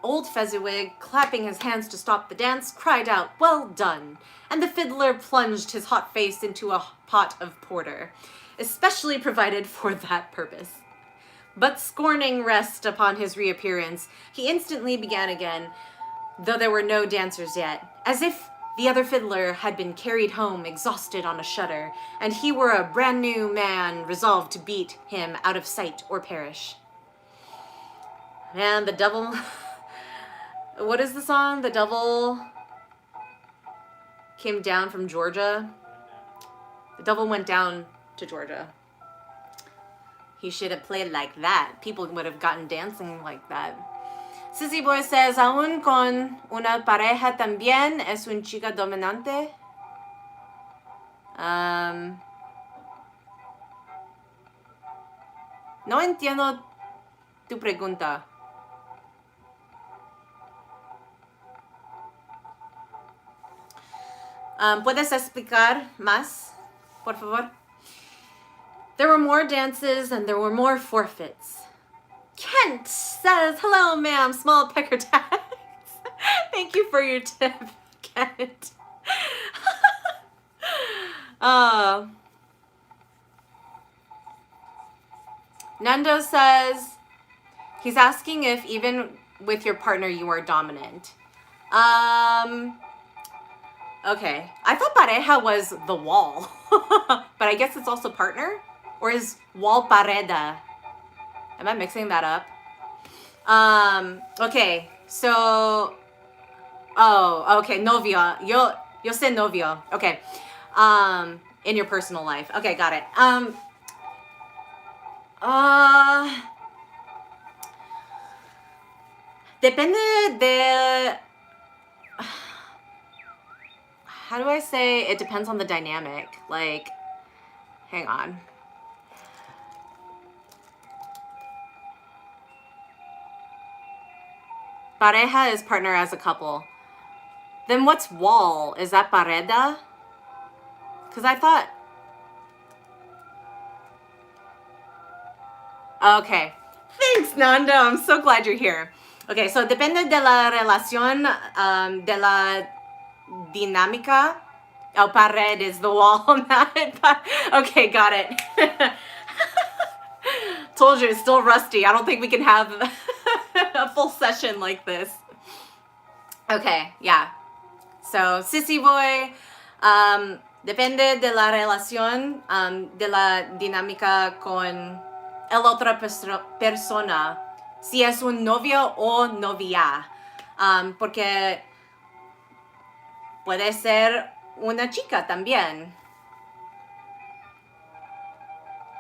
old Fezziwig, clapping his hands to stop the dance, cried out, "Well done!" And the fiddler plunged his hot face into a pot of porter, especially provided for that purpose. But scorning rest upon his reappearance, he instantly began again, though there were no dancers yet, as if the other fiddler had been carried home exhausted on a shutter, and he were a brand new man resolved to beat him out of sight or perish. Man, the devil... What is the song? The devil came down from Georgia. The devil went down to Georgia. He should have played like that. People would have gotten dancing like that. Sissy Boy says, aún con una pareja también es un chica dominante. No entiendo tu pregunta. ¿Puedes explicar más, por favor? There were more dances and there were more forfeits. Kent says, hello, ma'am, small pecker tags. Thank you for your tip, Kent. Nando says, he's asking if even with your partner you are dominant. Okay. I thought pareja was the wall, but I guess it's also partner? Or is wall pareda? Am I mixing that up? Okay, so, oh, okay, novio. Yo sé novio. Okay. In your personal life. Okay, got it. Depende de... How do I say it depends on the dynamic? Like, hang on. Pareja is partner as a couple. Then what's wall? Is that pareda? Because I thought... Okay. Thanks, Nando. I'm so glad you're here. Okay, so depende de la relación, de la dinámica. Oh, pared is the wall. Okay, got it. Told you, it's still rusty. I don't think we can have a full session like this. Okay, yeah. So, Sissy Boy, depende de la relación, de la dinámica con el otra persona, si es un novio o novia, porque puede ser una chica también.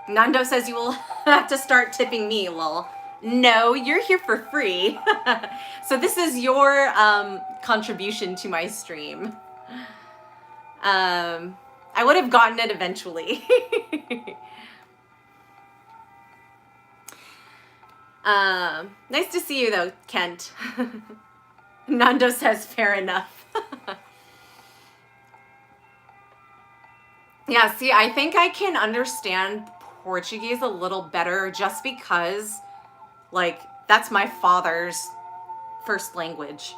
Nando says you will have to start tipping me, lol. No, you're here for free. So this is your contribution to my stream. I would have gotten it eventually. Nice to see you though, Kent. Nando says fair enough. Yeah, see, I think I can understand Portuguese a little better just because, like, that's my father's first language.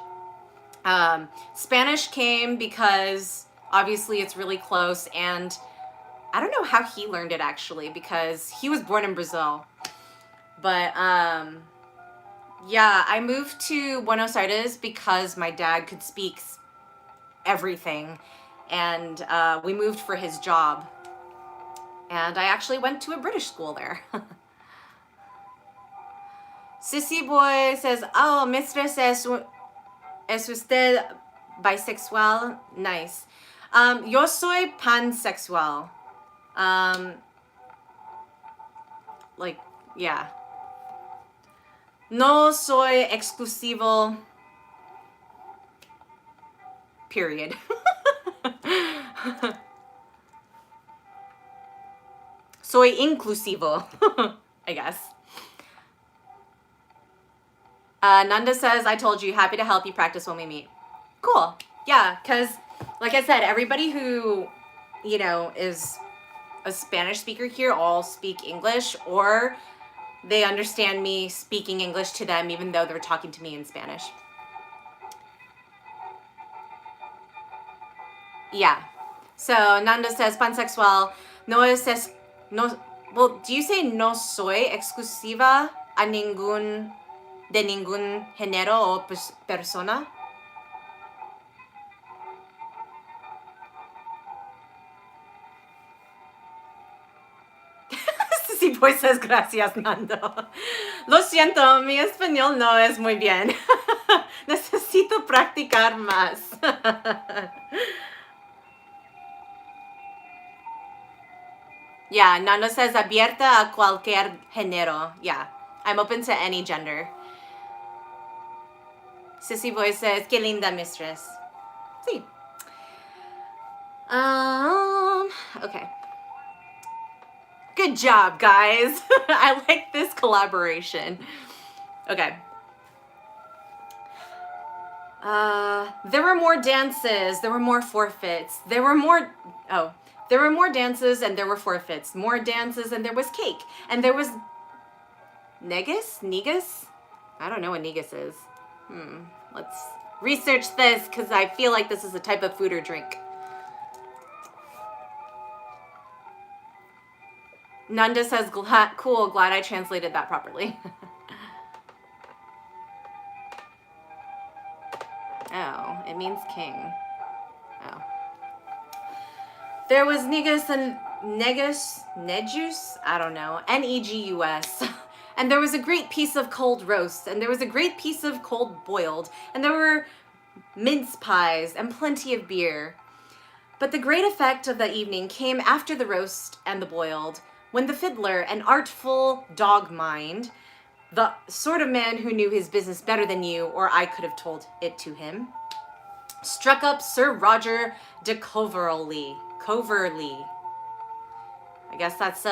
Spanish came because obviously it's really close, and I don't know how he learned it actually, because he was born in Brazil. But yeah, I moved to Buenos Aires because my dad could speak everything, and we moved for his job. And I actually went to a British school there. Sissy Boy says, oh, mistress, es usted bisexual? Nice. Yo soy pansexual. Like, yeah. No soy exclusivo. Period. Soy inclusivo, I guess. Nanda says, I told you, happy to help you practice when we meet. Cool. Yeah, because like I said, everybody who, you know, is a Spanish speaker here all speak English, or they understand me speaking English to them even though they're talking to me in Spanish. Yeah. So Nanda says, pansexual, no es, no, well, do you say no soy exclusiva a ningún, de ningún género o persona? Sissy Boy says, gracias, Nando. Lo siento, mi español no es muy bien. Necesito practicar más. Yeah, Nando says, abierta a cualquier género. Yeah, I'm open to any gender. Sissy Boy says, qué linda mistress. Sí. Okay. Good job, guys. I like this collaboration. Okay. There were more dances. There were more forfeits. There were more dances and there were forfeits. More dances and there was cake. And there was negus? Negus? I don't know what negus is. Let's research this because I feel like this is a type of food or drink. Nanda says, cool, glad I translated that properly. Oh, it means king. Oh. There was negus and negus, I don't know, Negus. And there was a great piece of cold roast, and there was a great piece of cold boiled, and there were mince pies and plenty of beer. But the great effect of the evening came after the roast and the boiled, when the fiddler, an artful dog mind, the sort of man who knew his business better than you, or I could have told it to him, struck up Sir Roger de Coverley. I guess that's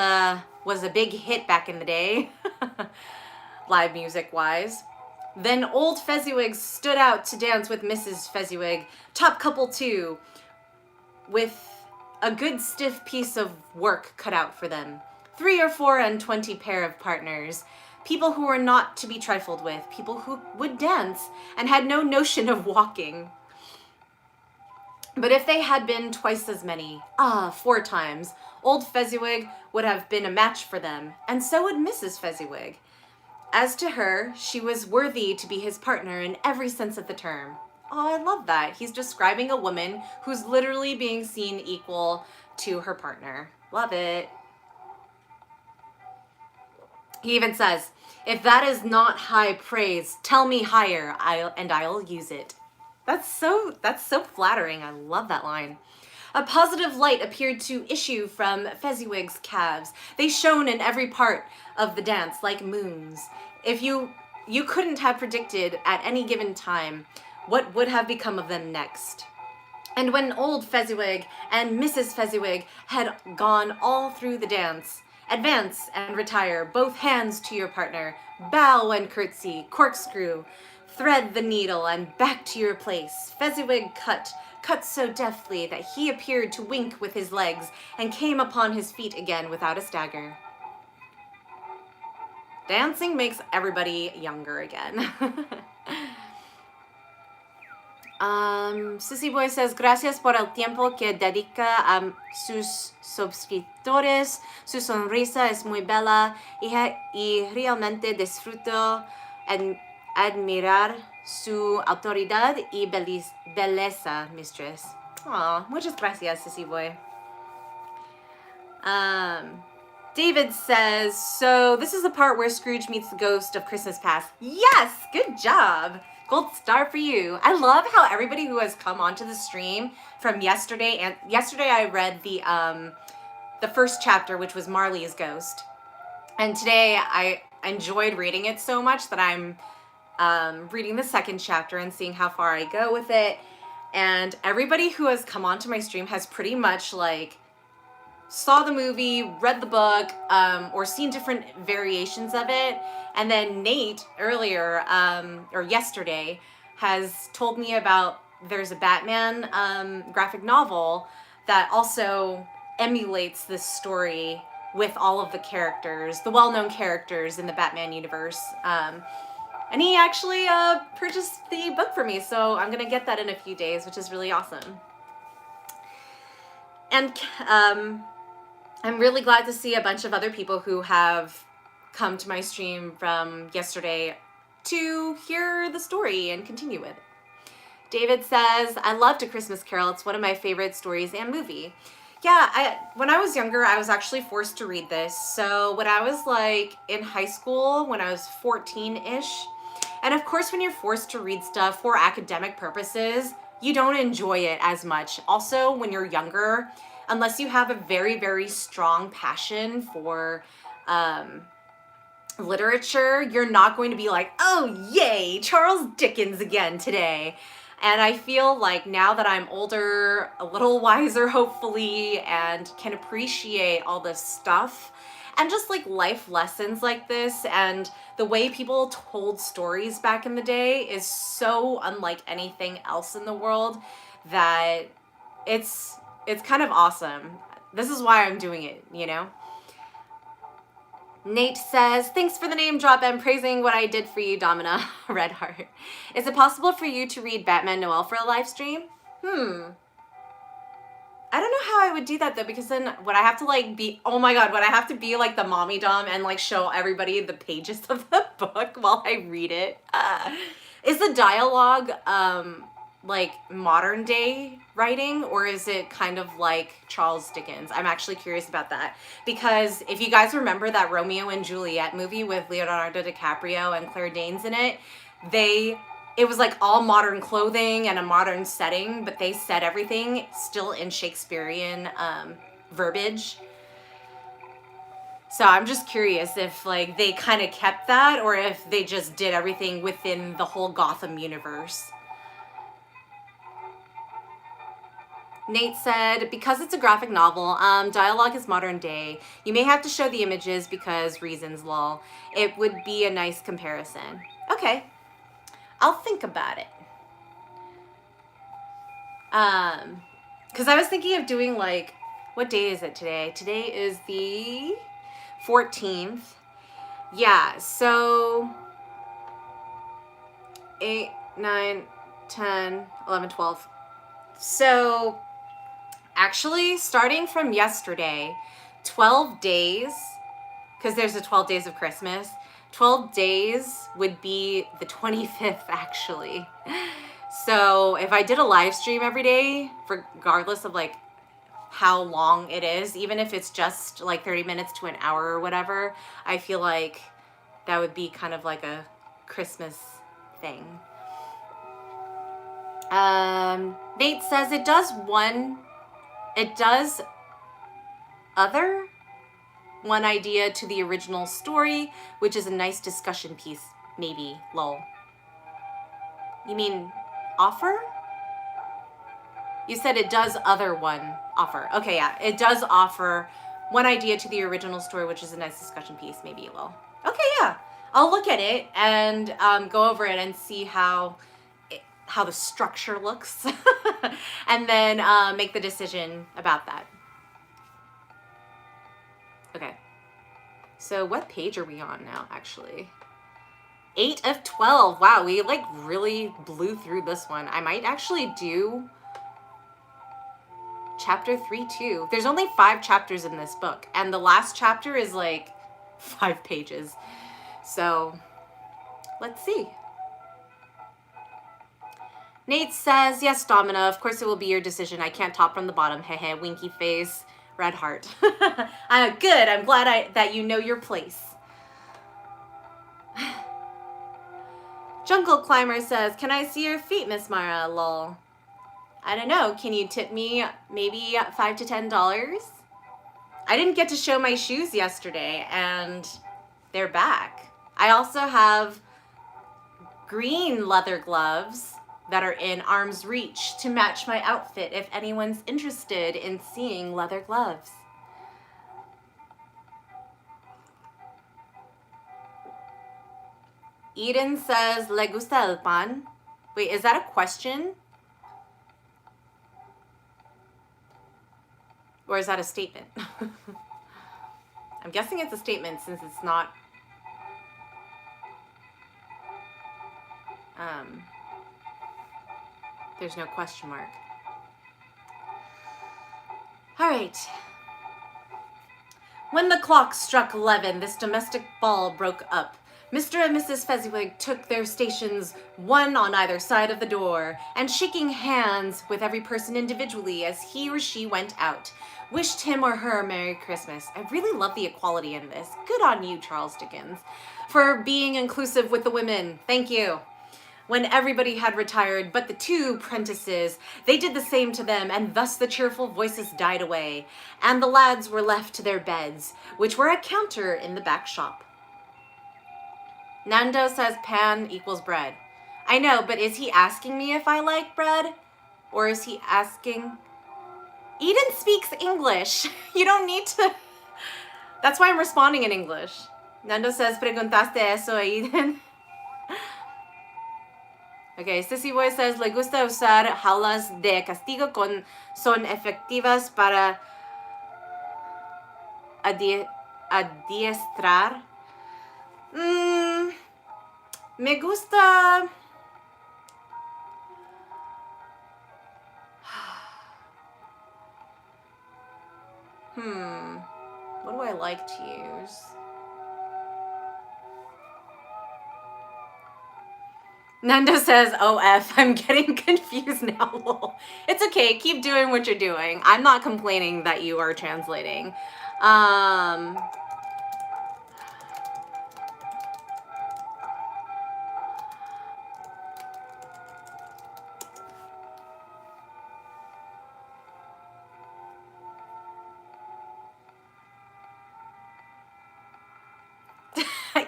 was a big hit back in the day, live music wise. Then old Fezziwig stood out to dance with Mrs. Fezziwig, top couple too, with a good stiff piece of work cut out for them. 3 or 4 and 20 pair of partners, people who were not to be trifled with, people who would dance and had no notion of walking. But if they had been twice as many, 4 times, old Fezziwig would have been a match for them, and so would Mrs. Fezziwig. As to her, she was worthy to be his partner in every sense of the term. Oh, I love that. He's describing a woman who's literally being seen equal to her partner. Love it. He even says, if that is not high praise, tell me higher, I'll use it. That's so flattering. I love that line. A positive light appeared to issue from Fezziwig's calves. They shone in every part of the dance like moons. If you couldn't have predicted at any given time what would have become of them next. And when old Fezziwig and Mrs. Fezziwig had gone all through the dance, advance and retire, both hands to your partner, bow and curtsy, corkscrew, thread the needle and back to your place. Fezziwig cut so deftly that he appeared to wink with his legs and came upon his feet again without a stagger. Dancing makes everybody younger again. Sissy Boy says, gracias por el tiempo que dedica a sus suscriptores. Su sonrisa es muy bella y realmente disfruto admirar su autoridad y belleza, mistress. Oh, muchas gracias, Sissy Boy. David says, so this is the part where Scrooge meets the ghost of Christmas past. Yes, good job. Gold star for you. I love how everybody who has come onto the stream from yesterday, and yesterday I read the first chapter, which was Marley's ghost. And today I enjoyed reading it so much that I'm reading the second chapter and seeing how far I go with it. And everybody who has come onto my stream has pretty much like saw the movie, read the book, or seen different variations of it. And then Nate earlier, or yesterday, has told me about there's a Batman graphic novel that also emulates this story with all of the characters, the well-known characters in the Batman universe. And he actually purchased the book for me, so I'm gonna get that in a few days, which is really awesome. And I'm really glad to see a bunch of other people who have come to my stream from yesterday to hear the story and continue it. David says, I loved A Christmas Carol. It's one of my favorite stories and movie. Yeah, when I was younger, I was actually forced to read this. So when I was like in high school, when I was 14-ish, and of course when you're forced to read stuff for academic purposes, you don't enjoy it as much. Also, when you're younger, unless you have a very, very strong passion for literature, you're not going to be like, oh, yay, Charles Dickens again today. And I feel like now that I'm older, a little wiser, hopefully, and can appreciate all this stuff and just like life lessons like this and the way people told stories back in the day is so unlike anything else in the world that it's kind of awesome. This is why I'm doing it, you know? Nate says, thanks for the name drop and praising what I did for you, Domina. Red heart. Is it possible for you to read Batman Noel for a live stream? I don't know how I would do that though, because then would I have to like be, oh my God, would I have to be like the mommy dom and like show everybody the pages of the book while I read it? Is the dialogue like modern day writing, or is it kind of like Charles Dickens? I'm actually curious about that, because if you guys remember that Romeo and Juliet movie with Leonardo DiCaprio and Claire Danes in it, it was like all modern clothing and a modern setting, but they said everything still in Shakespearean verbiage. So I'm just curious if like they kind of kept that, or if they just did everything within the whole Gotham universe. Nate said, because it's a graphic novel, dialogue is modern day. You may have to show the images because reasons, lol. It would be a nice comparison. Okay, I'll think about it. Because I was thinking of doing like, what day is it today? Today is the 14th. Yeah, so 8, 9, 10, 11, 12. So actually, starting from yesterday, 12 days, because there's a 12 days of Christmas, 12 days would be the 25th, actually. So if I did a live stream every day, regardless of like how long it is, even if it's just like 30 minutes to an hour or whatever, I feel like that would be kind of like a Christmas thing. Nate says it does other one idea to the original story, which is a nice discussion piece, maybe, lol. You mean offer? You said it does other one offer. Okay, yeah, it does offer one idea to the original story, which is a nice discussion piece, maybe, lol. Okay, yeah, I'll look at it and go over it and see how the structure looks and then make the decision about that. Okay, so what page are we on now, actually? 8 of 12. Wow, we like really blew through this one. I might actually do chapter 3 too. There's only 5 chapters in this book, and the last chapter is like 5 pages. So let's see. Nate says, yes, Domina, of course it will be your decision. I can't top from the bottom. Hehe, winky face, red heart. Good, I'm glad that you know your place. Jungle Climber says, can I see your feet, Miss Mara? Lol. I don't know, can you tip me maybe $5 to $10? I didn't get to show my shoes yesterday, and they're back. I also have green leather gloves that are in arm's reach to match my outfit if anyone's interested in seeing leather gloves. Eden says, ¿Le gusta el pan? Wait, is that a question? Or is that a statement? I'm guessing it's a statement since it's not... there's no question mark. All right. When the clock struck 11, this domestic ball broke up. Mr. and Mrs. Fezziwig took their stations, one on either side of the door, and shaking hands with every person individually as he or she went out, wished him or her Merry Christmas. I really love the equality in this. Good on you, Charles Dickens, for being inclusive with the women. Thank you. When everybody had retired but the 2 prentices, they did the same to them, and thus the cheerful voices died away, and the lads were left to their beds, which were a counter in the back shop. Nando says pan equals bread. I know, but is he asking me if I like bread? Or is he asking... Eden speaks English. You don't need to... That's why I'm responding in English. Nando says, preguntaste eso, Eden? Okay, Sissy Boy says, le gusta usar jaulas de castigo son efectivas para adiestrar. Me gusta... What do I like to use? Nando says, OF, I'm getting confused now. It's okay, keep doing what you're doing. I'm not complaining that you are translating.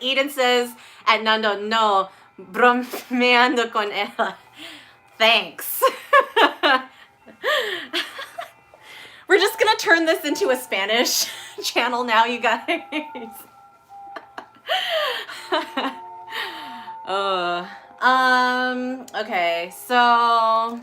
Eden says at Nando, no, bromeando con ella. Thanks. We're just gonna turn this into a Spanish channel now, you guys. Okay, so...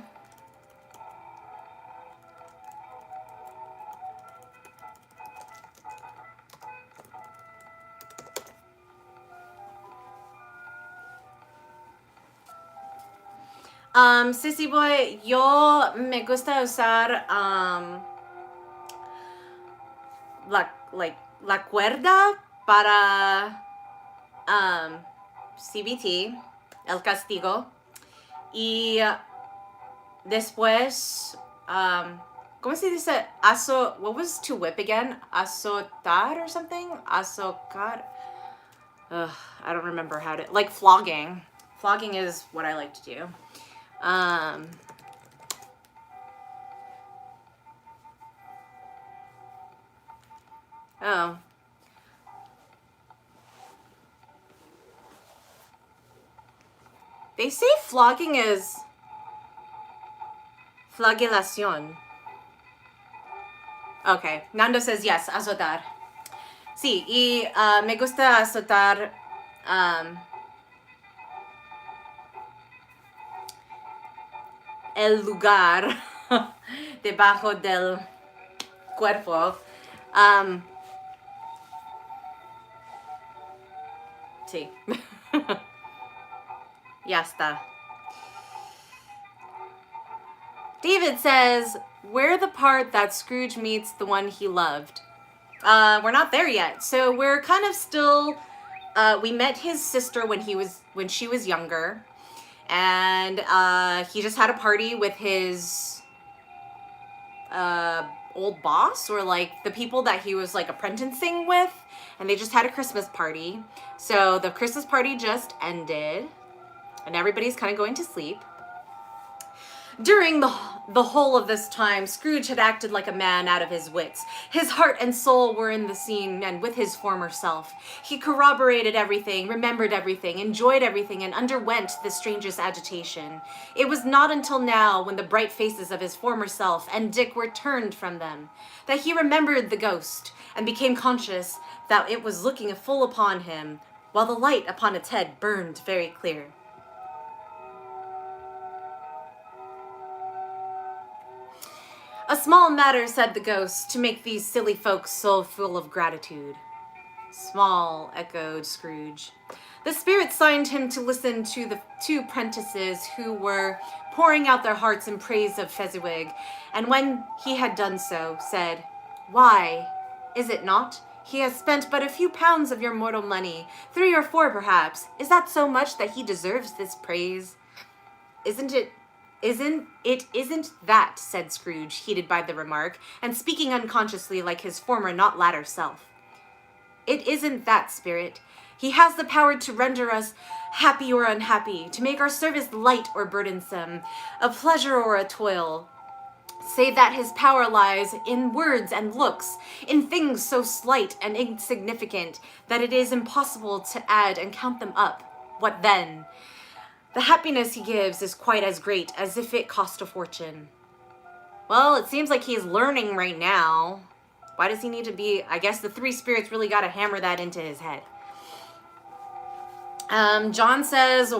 Sissy Boy, yo me gusta usar la cuerda para CBT, el castigo, y después, ¿cómo se dice? What was to whip again? Azotar or something? Azocar? I don't remember how to, like flogging. Flogging is what I like to do. Oh. They say flogging is flagelación. Okay, Nando says yes, azotar. Sí, y me gusta azotar el lugar debajo del cuerpo. Sí. Ya está. David says, where the part that Scrooge meets the one he loved? We're not there yet. So we're kind of still, we met his sister when she was younger. And he just had a party with his old boss, or like the people that he was like apprenticing with, and they just had a Christmas party. So the Christmas party just ended and everybody's kind of going to sleep. During the whole of this time, Scrooge had acted like a man out of his wits. His heart and soul were in the scene and with his former self. He corroborated everything, remembered everything, enjoyed everything, and underwent the strangest agitation. It was not until now, when the bright faces of his former self and Dick were turned from them, that he remembered the ghost and became conscious that it was looking full upon him, while the light upon its head burned very clear. A small matter, said the ghost, to make these silly folks so full of gratitude. Small, echoed Scrooge. The spirit signed him to listen to the two prentices who were pouring out their hearts in praise of Fezziwig, and when he had done so, said, why, is it not? He has spent but a few pounds of your mortal money, 3 or 4 perhaps. Is that so much that he deserves this praise? Isn't that, said Scrooge, heated by the remark, and speaking unconsciously like his former not latter self. It isn't that, spirit. He has the power to render us happy or unhappy, to make our service light or burdensome, a pleasure or a toil, save that his power lies in words and looks, in things so slight and insignificant that it is impossible to add and count them up. What then? The happiness he gives is quite as great as if it cost a fortune. Well, it seems like he is learning right now. Why does he need to be? I guess the 3 spirits really got to hammer that into his head. John says,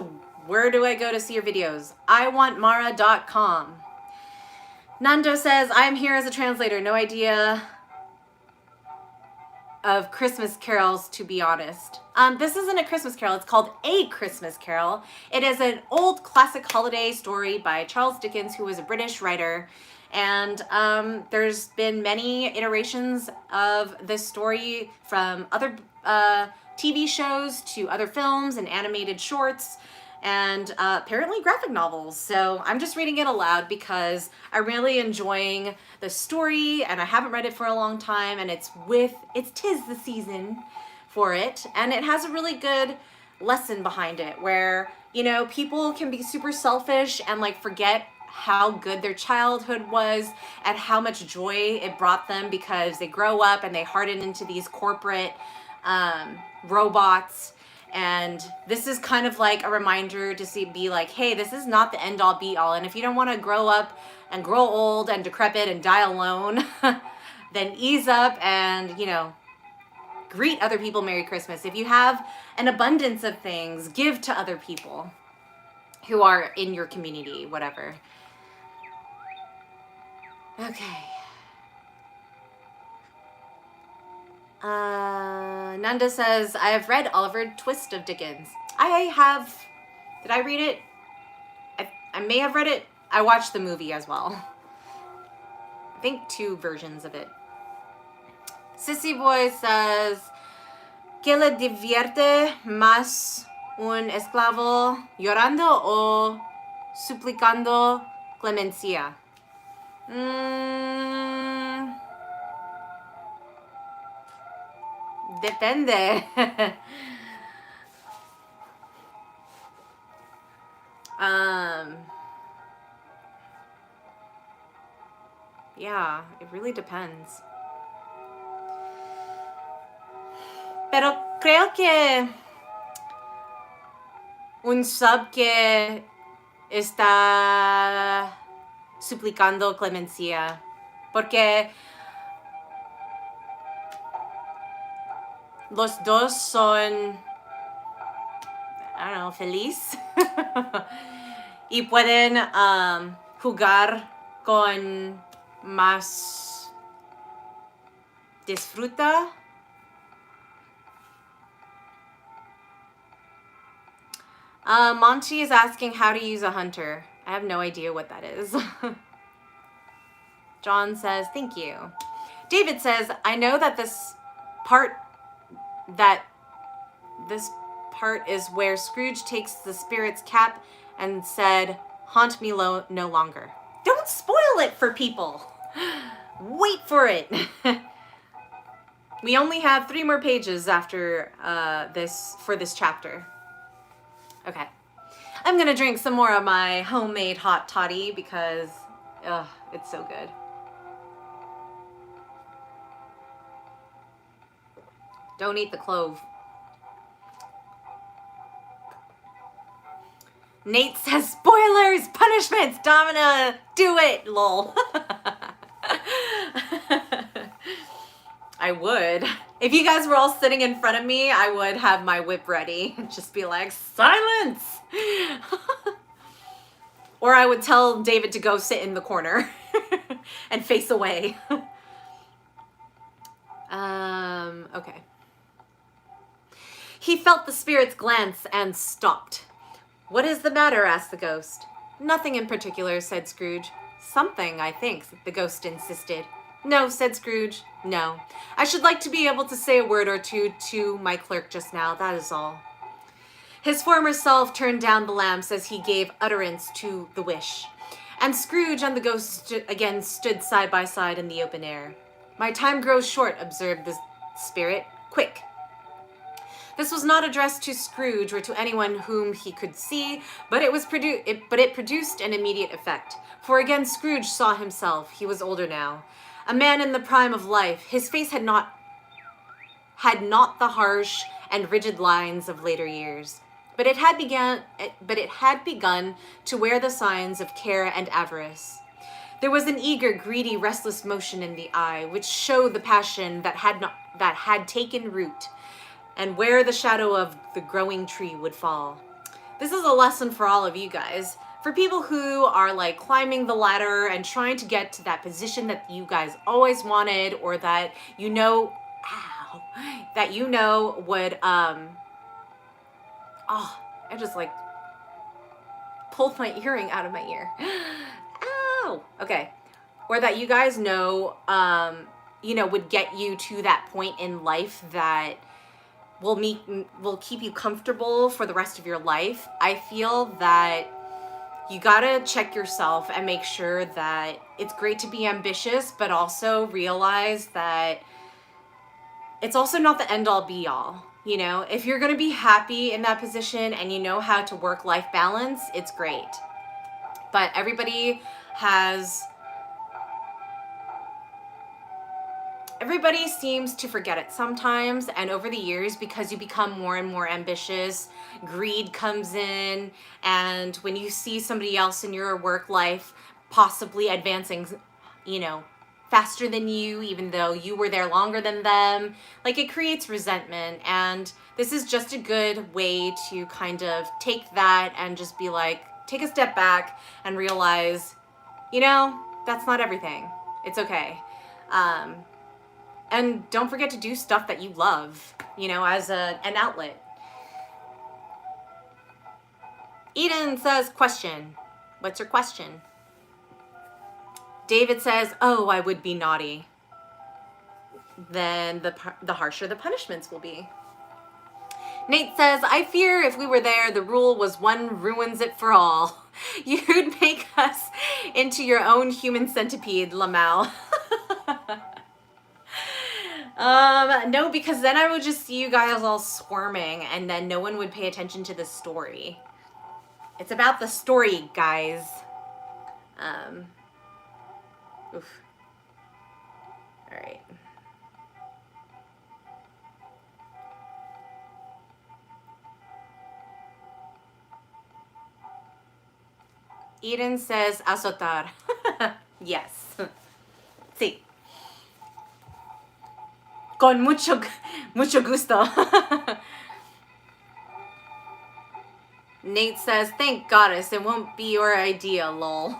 where do I go to see your videos? iwantmara.com. Nando says, I'm here as a translator. No idea of Christmas carols, to be honest. This isn't a Christmas carol. It's called A Christmas Carol. It is an old classic holiday story by Charles Dickens, who was a British writer. And there's been many iterations of this story, from other TV shows to other films and animated shorts, and apparently graphic novels. So I'm just reading it aloud because I'm really enjoying the story, and I haven't read it for a long time, and it's 'tis the season for it, and it has a really good lesson behind it where, you know, people can be super selfish and like forget how good their childhood was and how much joy it brought them, because they grow up and they harden into these corporate robots. And this is kind of like a reminder to be like, hey, this is not the end all be all. And if you don't want to grow up and grow old and decrepit and die alone, then ease up and, you know, greet other people Merry Christmas. If you have an abundance of things, give to other people who are in your community, whatever. Okay. Nanda says, I have read Oliver Twist of Dickens. I have. Did I read it? I may have read it. I watched the movie as well. I think 2 versions of it. Sissy Boy says, ¿Qué le divierte más un esclavo llorando o suplicando clemencia? Depende. Yeah, it really depends. Pero creo que un sub que está suplicando clemencia, porque los dos son, I don't know, feliz y pueden jugar con más disfruta. Monty is asking how to use a hunter. I have no idea what that is. John says, thank you. David says, I know that this part is where Scrooge takes the spirit's cap and said, haunt me no longer. Don't spoil it for people. Wait for it. We only have 3 more pages after this chapter. Okay. I'm gonna drink some more of my homemade hot toddy because it's so good. Don't eat the clove. Nate says, spoilers, punishments, Domina, do it, lol. I would. If you guys were all sitting in front of me, I would have my whip ready and just be like, silence. Or I would tell David to go sit in the corner and face away. Okay. He felt the spirit's glance and stopped. What is the matter? Asked the ghost. Nothing in particular, said Scrooge. Something, I think, the ghost insisted. No, said Scrooge. No. I should like to be able to say a word or two to my clerk just now, that is all. His former self turned down the lamps as he gave utterance to the wish, and Scrooge and the ghost again stood side by side in the open air. My time grows short, observed the spirit. Quick. This was not addressed to Scrooge or to anyone whom he could see, but it produced an immediate effect. For again Scrooge saw himself. He was older now, a man in the prime of life. His face had not the harsh and rigid lines of later years, but it had begun to wear the signs of care and avarice. There was an eager, greedy, restless motion in the eye, which showed the passion that had taken root, and where the shadow of the growing tree would fall. This is a lesson for all of you guys. For people who are like climbing the ladder and trying to get to that position that you guys always wanted, or that you know, would, I just like pulled my earring out of my ear. Ow! Okay. Or that you guys know, would get you to that point in life that will keep you comfortable for the rest of your life. I feel that you gotta check yourself and make sure that it's great to be ambitious, but also realize that it's also not the end all be all. You know, if you're gonna be happy in that position and you know how to work life balance, it's great. But everybody seems to forget it sometimes, and over the years, because you become more and more ambitious, greed comes in, and when you see somebody else in your work life possibly advancing, faster than you, even though you were there longer than them, like, it creates resentment. And this is just a good way to kind of take that and just be like, take a step back and realize, that's not everything. It's okay. And don't forget to do stuff that you love, as an outlet. Eden says, question. What's your question? David says, oh, I would be naughty. Then the harsher the punishments will be. Nate says, I fear if we were there, the rule was one ruins it for all. You'd make us into your own human centipede, Lamau. No, because then I would just see you guys all squirming, and then no one would pay attention to the story. It's about the story, guys. Oof. All right. Eden says, azotar. Yes. Sí. Con mucho gusto. Nate says, thank goddess, it won't be your idea, lol.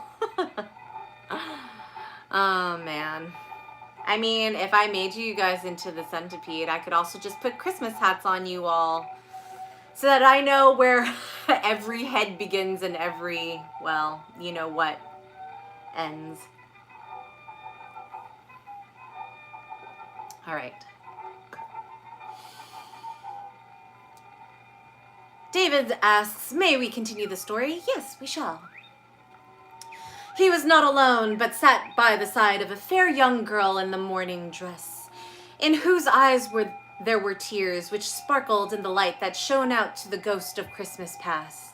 Oh, man. I mean, if I made you guys into the centipede, I could also just put Christmas hats on you all, so that I know where Every head begins and every, well, you know what, ends. All right. David asks, may we continue the story? Yes, we shall. He was not alone, but sat by the side of a fair young girl in the mourning dress, in whose eyes there were tears which sparkled in the light that shone out to the ghost of Christmas past.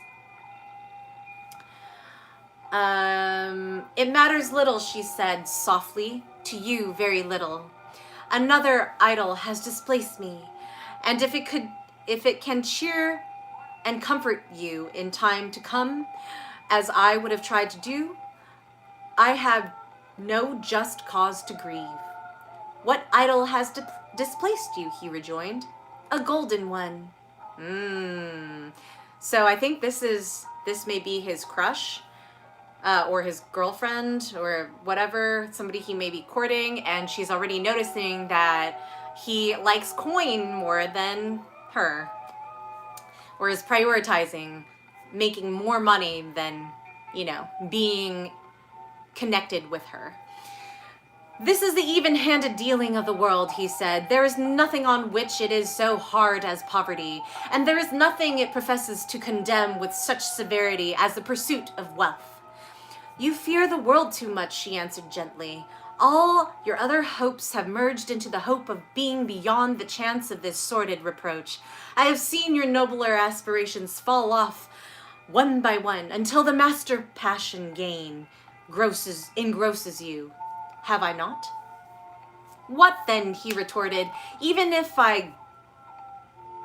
It matters little, she said softly, to you very little. Another idol has displaced me, and if it can cheer and comfort you in time to come, as I would have tried to do, I have no just cause to grieve. What idol has displaced you, he rejoined. A golden one. So I think this may be his crush, or his girlfriend, or whatever, somebody he may be courting, and she's already noticing that he likes coin more than her, or is prioritizing making more money than, being connected with her. This is the even-handed dealing of the world, he said. There is nothing on which it is so hard as poverty, and there is nothing it professes to condemn with such severity as the pursuit of wealth. You fear the world too much, she answered gently. All your other hopes have merged into the hope of being beyond the chance of this sordid reproach. I have seen your nobler aspirations fall off one by one until the master passion gain engrosses you. Have I not? What then, he retorted, even if I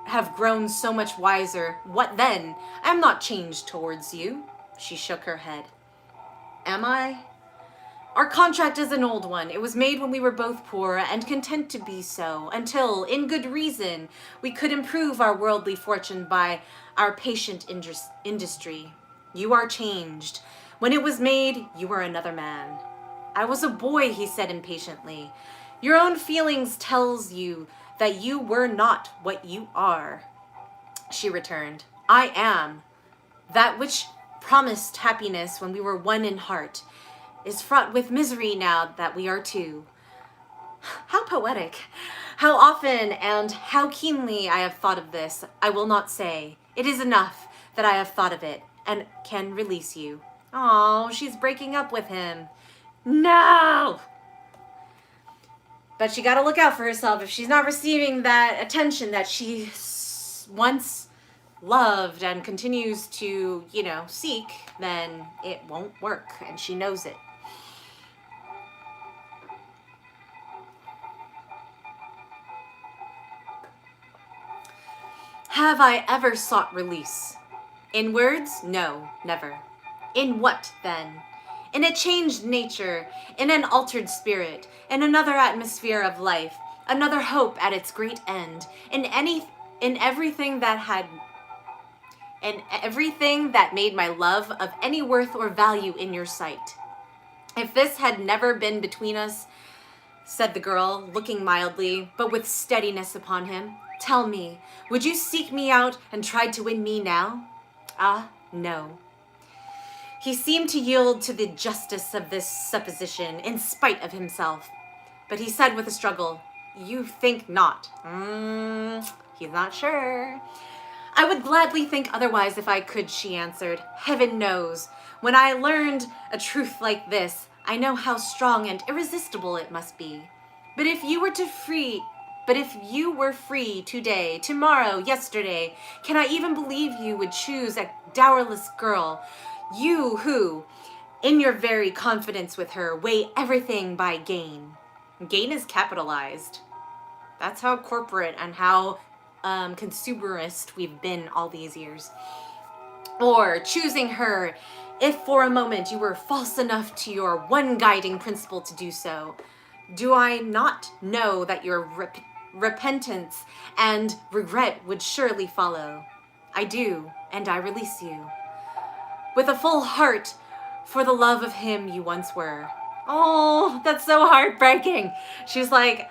have grown so much wiser, what then? I am not changed towards you. She shook her head. Am I? Our contract is an old one. It was made when we were both poor and content to be so, until, in good reason, we could improve our worldly fortune by our patient industry. You are changed. When it was made, you were another man. I was a boy, he said impatiently. Your own feelings tells you that you were not what you are. She returned. I am. That which promised happiness when we were one in heart is fraught with misery now that we are two. How poetic. How often and how keenly I have thought of this, I will not say. It is enough that I have thought of it and can release you. Oh, she's breaking up with him. No! But she got to look out for herself. If she's not receiving that attention that she once loved and continues to, seek, then it won't work, and she knows it. Have I ever sought release? In words? No, never. In what, then? In a changed nature, in an altered spirit, in another atmosphere of life, another hope at its great end, in everything that made my love of any worth or value in your sight. If this had never been between us, said the girl, looking mildly, but with steadiness upon him, tell me, would you seek me out and try to win me now? Ah, no. He seemed to yield to the justice of this supposition in spite of himself. But he said with a struggle, you think not. He's not sure. I would gladly think otherwise if I could, she answered. Heaven knows. When I learned a truth like this, I know how strong and irresistible it must be. But if you were free today, tomorrow, yesterday, can I even believe you would choose a dowerless girl? You who, in your very confidence with her, weigh everything by gain. Gain is capitalized. That's how corporate and how consumerist we've been all these years. Or choosing her, if for a moment you were false enough to your one guiding principle to do so. Do I not know that your repentance and regret would surely follow? I do, and I release you. With a full heart, for the love of him you once were. Oh, that's so heartbreaking. She's like,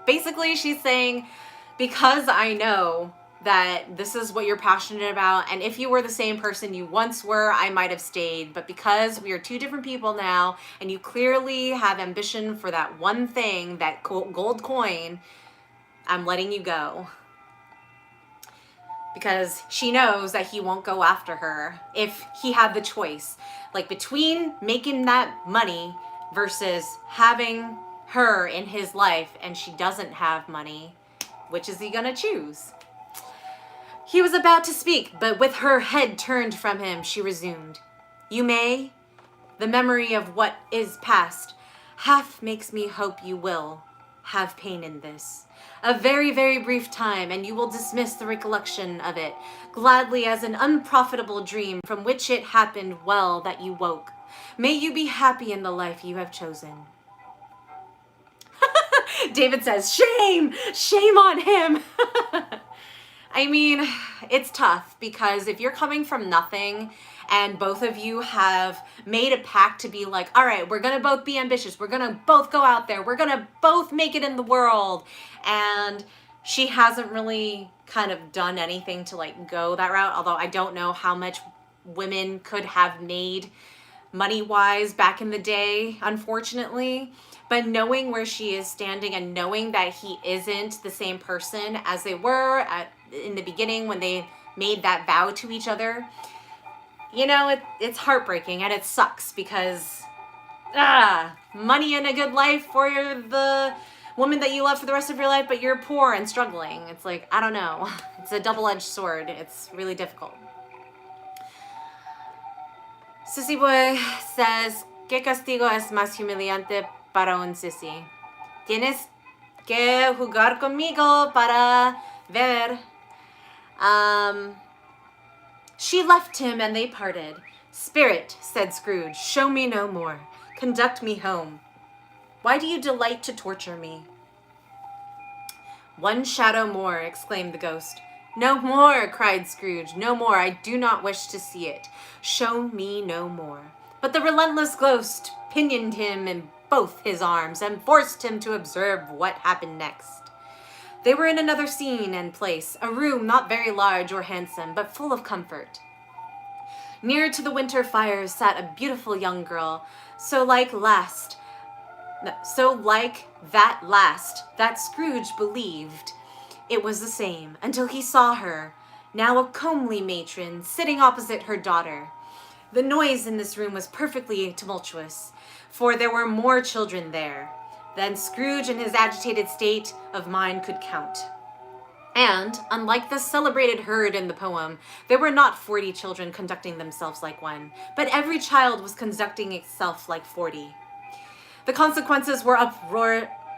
basically she's saying, because I know that this is what you're passionate about. And if you were the same person you once were, I might have stayed. But because we are two different people now, and you clearly have ambition for that one thing, that gold coin, I'm letting you go. Because she knows that he won't go after her if he had the choice. Like between making that money versus having her in his life and she doesn't have money, which is he gonna choose? He was about to speak, but with her head turned from him, she resumed. You may. The memory of what is past half makes me hope you will have pain in this. A very, very brief time, and you will dismiss the recollection of it gladly as an unprofitable dream from which it happened well that you woke. May you be happy in the life you have chosen. David says, shame! Shame on him! I mean, it's tough because if you're coming from nothing and both of you have made a pact to be like, all right, we're going to both be ambitious. We're going to both go out there. We're going to both make it in the world. And she hasn't really kind of done anything to like go that route. Although I don't know how much women could have made money-wise back in the day, unfortunately. But knowing where she is standing and knowing that he isn't the same person as they were in the beginning when they made that vow to each other, you know, it's heartbreaking and it sucks because money and a good life for the woman that you love for the rest of your life, but you're poor and struggling. It's like, I don't know. It's a double-edged sword. It's really difficult. Sissy Boy says, ¿Qué castigo es más humillante para un sissy? Tienes que jugar conmigo para ver. She left him and they parted. Spirit, said Scrooge, show me no more. Conduct me home. Why do you delight to torture me? One shadow more, exclaimed the ghost. No more, cried Scrooge. No more. I do not wish to see it. Show me no more. But the relentless ghost pinioned him in both his arms and forced him to observe what happened next. They were in another scene and place, a room not very large or handsome, but full of comfort. Near to the winter fires sat a beautiful young girl, so like that last that Scrooge believed it was the same, until he saw her, now a comely matron, sitting opposite her daughter. The noise in this room was perfectly tumultuous, for there were more children there than Scrooge in his agitated state of mind could count. And, unlike the celebrated herd in the poem, there were not 40 children conducting themselves like one, but every child was conducting itself like 40. The consequences were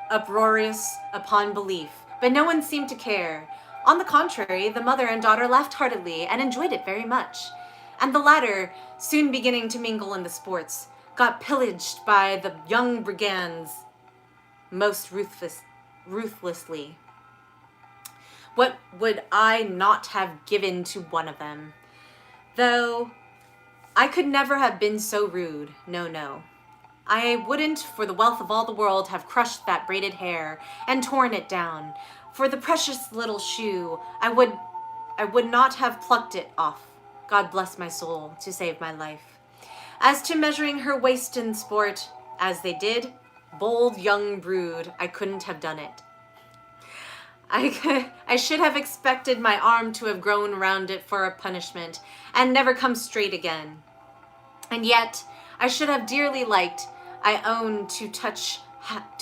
uproarious upon belief, but no one seemed to care. On the contrary, the mother and daughter laughed heartily and enjoyed it very much. And the latter, soon beginning to mingle in the sports, got pillaged by the young brigands most ruthlessly. What would I not have given to one of them? Though I could never have been so rude, no. I wouldn't, for the wealth of all the world, have crushed that braided hair and torn it down. For the precious little shoe, I would not have plucked it off, God bless my soul, to save my life. As to measuring her waist in sport, as they did, bold young brood, I couldn't have done it. I should have expected my arm to have grown round it for a punishment, and never come straight again. And yet, I should have dearly liked, I own, to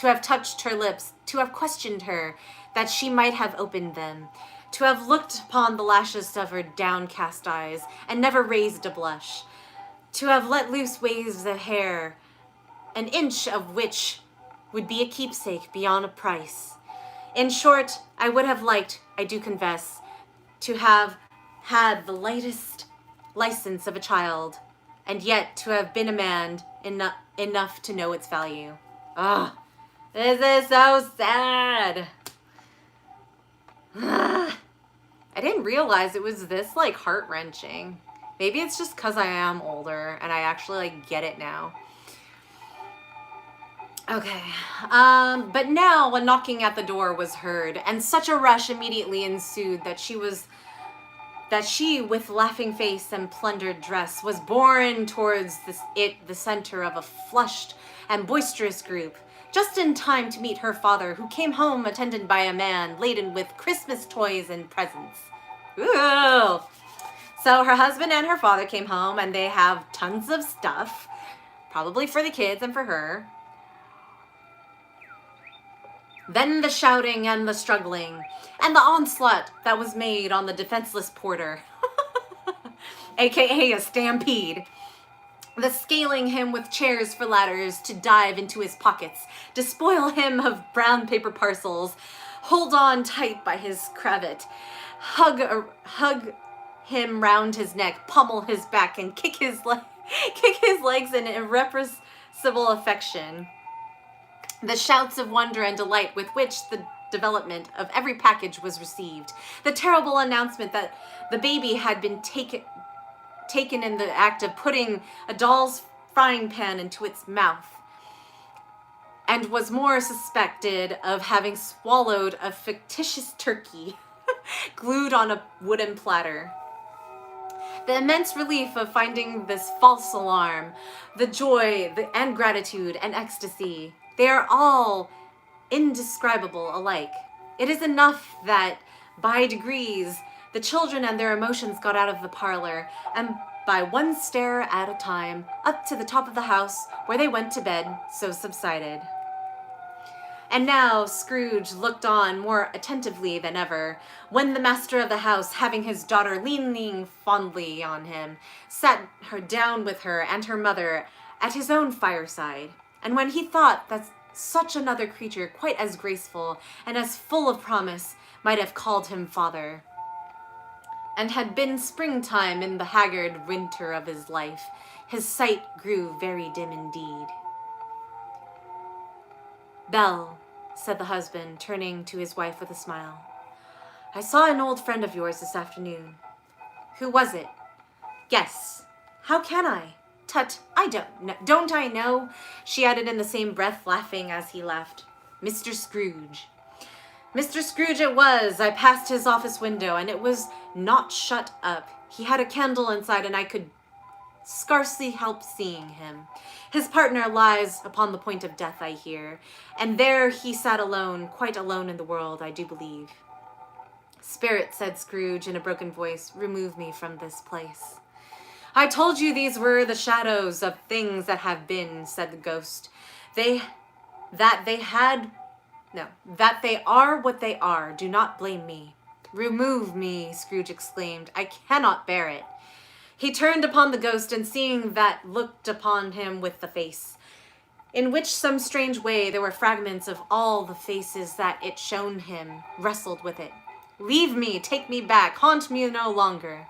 have touched her lips, to have questioned her, that she might have opened them, to have looked upon the lashes of her downcast eyes, and never raised a blush, to have let loose waves of hair, an inch of which would be a keepsake beyond a price. In short, I would have liked, I do confess, to have had the lightest license of a child, and yet to have been a man enough to know its value. This is so sad. I didn't realize it was this like heart-wrenching. Maybe it's just because I am older and I actually like get it now. Okay, but now a knocking at the door was heard, and such a rush immediately ensued that she, with laughing face and plundered dress, was borne towards the center of a flushed and boisterous group, just in time to meet her father, who came home attended by a man laden with Christmas toys and presents. Ooh! So her husband and her father came home, and they have tons of stuff, probably for the kids and for her. Then the shouting and the struggling, and the onslaught that was made on the defenseless porter, aka a stampede. The scaling him with chairs for ladders to dive into his pockets, despoil him of brown paper parcels, hold on tight by his cravat, hug him round his neck, pummel his back, and kick his legs in irrepressible affection. The shouts of wonder and delight with which the development of every package was received. The terrible announcement that the baby had been taken in the act of putting a doll's frying pan into its mouth, and was more suspected of having swallowed a fictitious turkey glued on a wooden platter. The immense relief of finding this false alarm, the joy and gratitude and ecstasy, they are all indescribable alike. It is enough that, by degrees, the children and their emotions got out of the parlor, and by one stair at a time, up to the top of the house, where they went to bed, so subsided. And now Scrooge looked on more attentively than ever, when the master of the house, having his daughter leaning fondly on him, sat her down with her and her mother at his own fireside. And when he thought that such another creature, quite as graceful and as full of promise, might have called him father, and had been springtime in the haggard winter of his life, his sight grew very dim indeed. "Belle," said the husband, turning to his wife with a smile, "I saw an old friend of yours this afternoon." "Who was it?" "Guess." "How can I?" "Tut, I don't know. Don't I know?" she added in the same breath, laughing as he laughed. "Mr. Scrooge." "Mr. Scrooge it was. I passed his office window, and it was not shut up. He had a candle inside, and I could scarcely help seeing him. His partner lies upon the point of death, I hear, and there he sat alone, quite alone in the world, I do believe." "Spirit," said Scrooge in a broken voice, "remove me from this place." "I told you these were the shadows of things that have been," said the ghost. That they are what they are. Do not blame me." "Remove me," Scrooge exclaimed. "I cannot bear it." He turned upon the ghost, and seeing that looked upon him with the face, in which some strange way there were fragments of all the faces that it shown him, wrestled with it. "Leave me, take me back, haunt me no longer."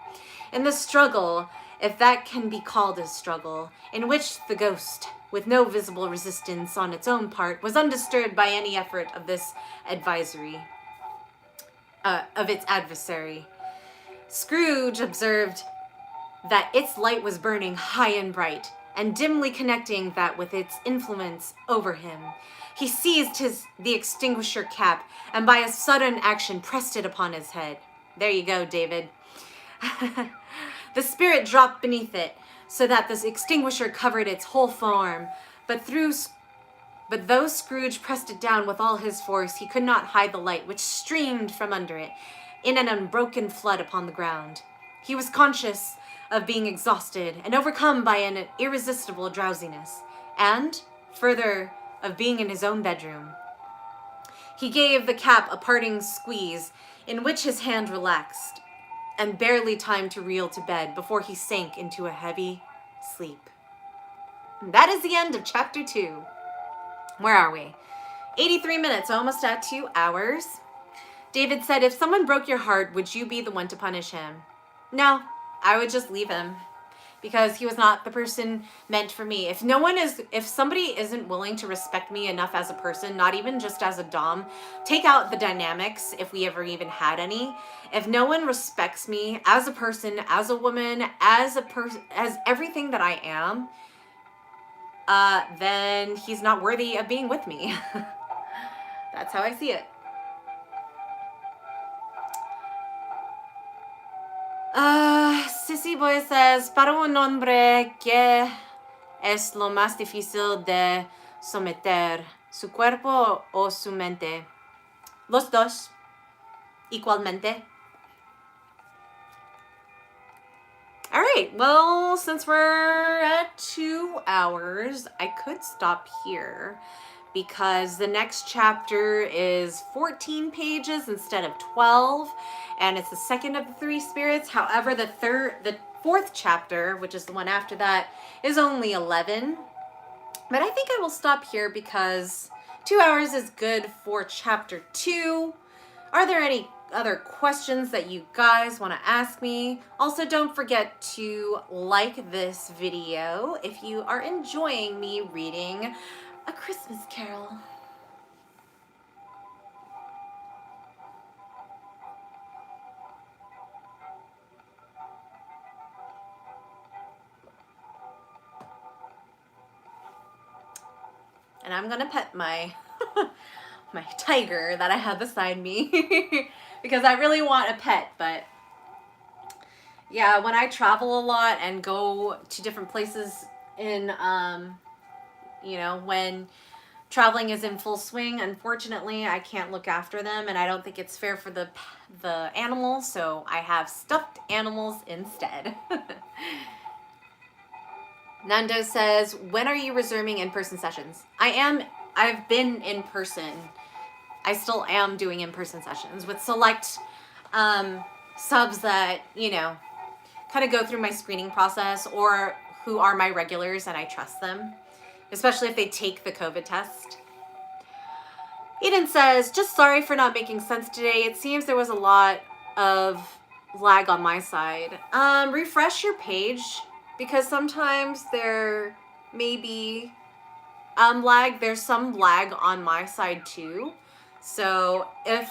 In the struggle, if that can be called a struggle, in which the ghost, with no visible resistance on its own part, was undisturbed by any effort of its adversary, Scrooge observed that its light was burning high and bright, and dimly connecting that with its influence over him. He seized the extinguisher cap, and by a sudden action pressed it upon his head. There you go, David. The spirit dropped beneath it, so that the extinguisher covered its whole form, but though Scrooge pressed it down with all his force, he could not hide the light which streamed from under it in an unbroken flood upon the ground. He was conscious of being exhausted and overcome by an irresistible drowsiness, and, further, of being in his own bedroom. He gave the cap a parting squeeze, in which his hand relaxed, and barely time to reel to bed before he sank into a heavy sleep. And that is the end of chapter 2. Where are we? 83 minutes, almost at 2 hours. David said, "If someone broke your heart, would you be the one to punish him?" "No, I would just leave him, because he was not the person meant for me. If somebody isn't willing to respect me enough as a person, not even just as a dom, take out the dynamics if we ever even had any. If no one respects me as a person, as a woman, as everything that I am, then he's not worthy of being with me. That's how I see it. Sissy Boy says, para un hombre que es lo más difícil de someter, su cuerpo o su mente. Los dos, igualmente. All right, well, since we're at 2 hours, I could stop here because the next chapter is 14 pages instead of 12, and it's the second of the 3 spirits. However, the 4th chapter, which is the one after that, is only 11. But I think I will stop here because 2 hours is good for chapter 2. Are there any other questions that you guys want to ask me? Also, don't forget to like this video if you are enjoying me reading A Christmas Carol. And I'm gonna pet my my tiger that I have beside me because I really want a pet. But yeah, when I travel a lot and go to different places in you know, when traveling is in full swing, unfortunately I can't look after them, and I don't think it's fair for the animals, so I have stuffed animals instead. Nando says, when are you resuming in-person sessions? I've been in person. I still am doing in-person sessions with select subs that, you know, kind of go through my screening process or who are my regulars and I trust them, especially if they take the COVID test. Eden says, just sorry for not making sense today. It seems there was a lot of lag on my side. Refresh your page, because sometimes there may be lag. There's some lag on my side too. So if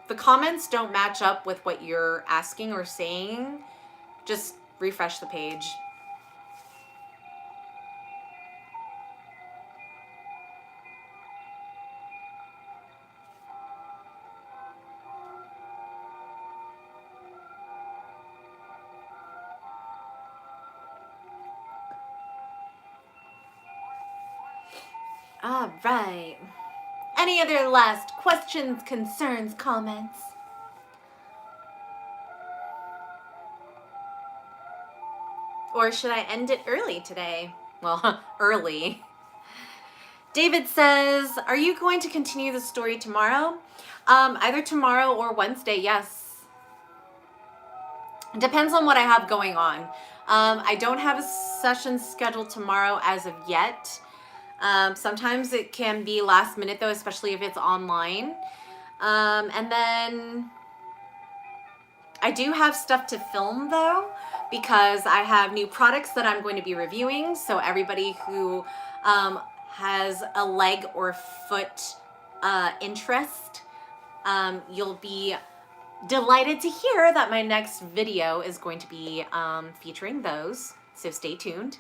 the comments don't match up with what you're asking or saying, just refresh the page. All right. Any other last questions, concerns, comments? Or should I end it early today? Well, early. David says, are you going to continue the story tomorrow? Either tomorrow or Wednesday, yes. It depends on what I have going on. I don't have a session scheduled tomorrow as of yet. Sometimes it can be last minute though, especially if it's online. And then I do have stuff to film though, because I have new products that I'm going to be reviewing. So everybody who has a leg or foot interest, you'll be delighted to hear that my next video is going to be featuring those. So stay tuned.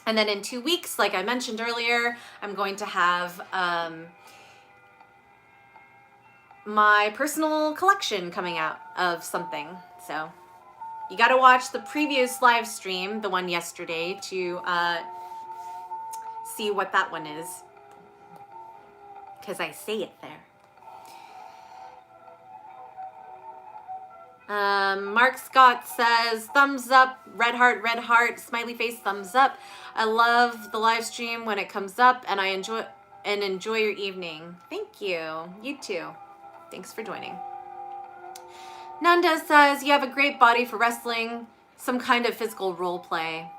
And then in 2 weeks, like I mentioned earlier, I'm going to have my personal collection coming out of something. So you got to watch the previous live stream, the one yesterday, to see what that one is, because I say it there. Mark Scott says, thumbs up, red heart, smiley face, thumbs up. I love the live stream when it comes up, and I enjoy your evening. Thank you. You too. Thanks for joining. Nanda says, you have a great body for wrestling, some kind of physical role play.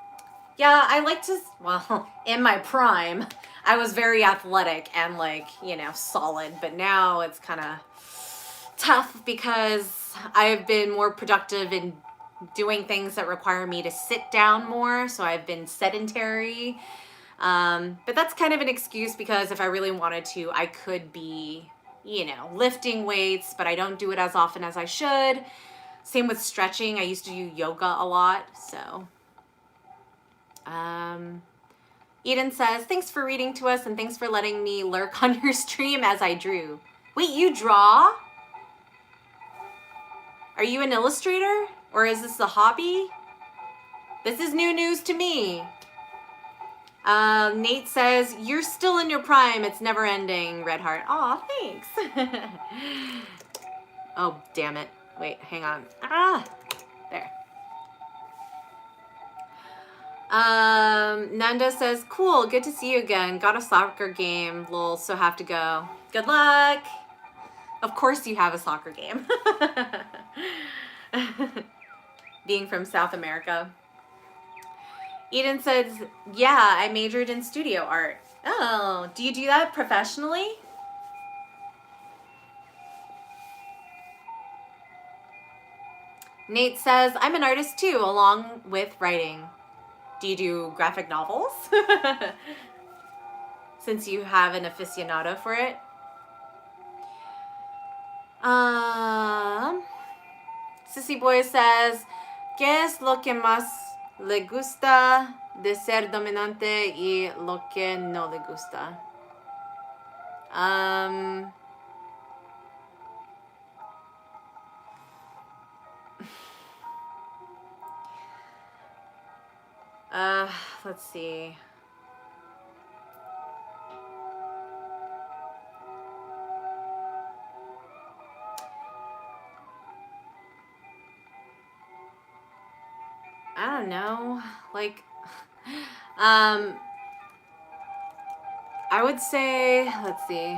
Yeah, I like to, well, in my prime, I was very athletic and like, you know, solid, but now it's kind of tough because I've been more productive in doing things that require me to sit down more, so I've been sedentary. But that's kind of an excuse, because if I really wanted to, I could be, you know, lifting weights, but I don't do it as often as I should. Same with stretching. I used to do yoga a lot, so Eden says, thanks for reading to us and thanks for letting me lurk on your stream as I drew. Wait, you draw? Are you an illustrator? Or is this a hobby? This is new news to me. Nate says, you're still in your prime. It's never ending, Red Heart. Aw, thanks. Oh, damn it. Wait, hang on. Ah, there. Nanda says, cool, good to see you again. Got a soccer game, lol, so have to go. Good luck. Of course you have a soccer game. Being from South America. Eden says, yeah, I majored in studio art. Oh, do you do that professionally? Nate says, I'm an artist too, along with writing. Do you do graphic novels? Since you have an aficionado for it. Sissy Boy says, ¿qué es lo que más le gusta de ser dominante y lo que no le gusta? Let's see. I don't know. Like, I would say, let's see.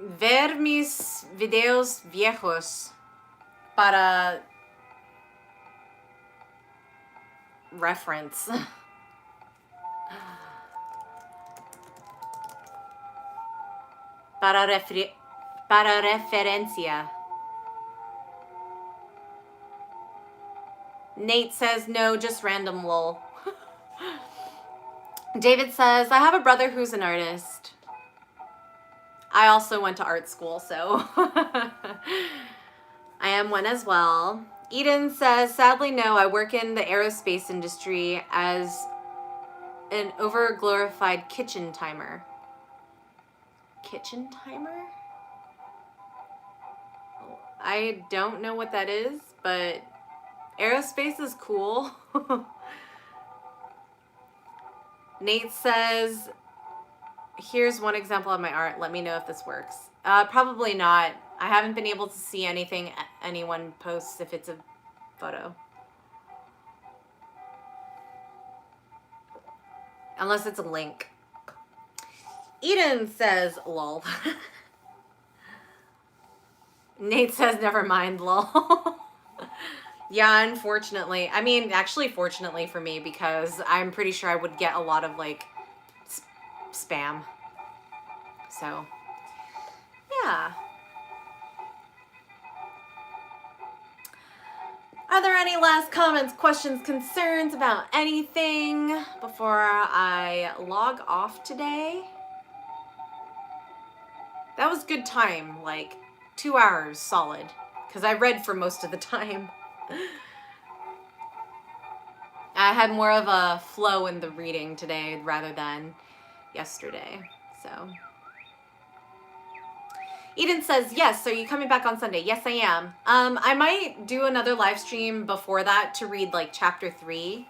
Ver mis videos viejos para reference. Para referencia. Nate says, no, just random lol. David says, I have a brother who's an artist. I also went to art school, so I am one as well. Eden says, sadly, no, I work in the aerospace industry as an over-glorified kitchen timer. Kitchen timer? I don't know what that is, but aerospace is cool. Nate says, here's one example of my art. Let me know if this works. Probably not. I haven't been able to see anything anyone posts if it's a photo. Unless it's a link. Eden says, lol. Nate says, never mind, lol. Yeah, unfortunately. I mean, actually, fortunately for me, because I'm pretty sure I would get a lot of, like, spam. So, yeah. Are there any last comments, questions, concerns about anything before I log off today? That was good time, like 2 hours solid, because I read for most of the time. I had more of a flow in the reading today rather than yesterday, so. Eden says, yes, so are you coming back on Sunday? Yes, I am. I might do another live stream before that to read like chapter 3.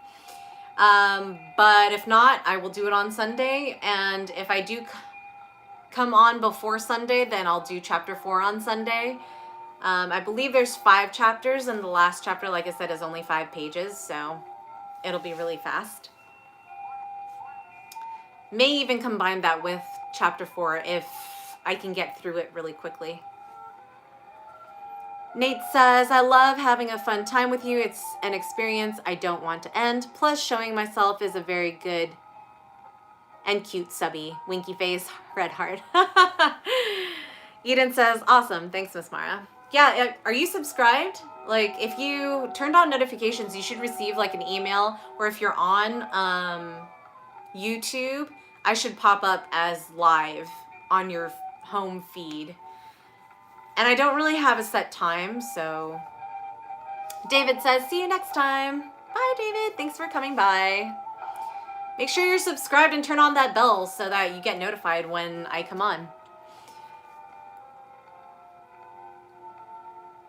But if not, I will do it on Sunday. And if I do come on before Sunday, then I'll do chapter 4 on Sunday. I believe there's 5 chapters, and the last chapter, like I said, is only 5 pages, so it'll be really fast. May even combine that with chapter 4 if I can get through it really quickly. Nate says, I love having a fun time with you. It's an experience I don't want to end. Plus, showing myself is a very good and cute subby. Winky face, red heart. Eden says, awesome. Thanks, Miss Mara. Yeah, are you subscribed? Like, if you turned on notifications, you should receive like an email, or if you're on YouTube, I should pop up as live on your home feed. And I don't really have a set time, so... David says, see you next time. Bye, David. Thanks for coming by. Make sure you're subscribed and turn on that bell so that you get notified when I come on.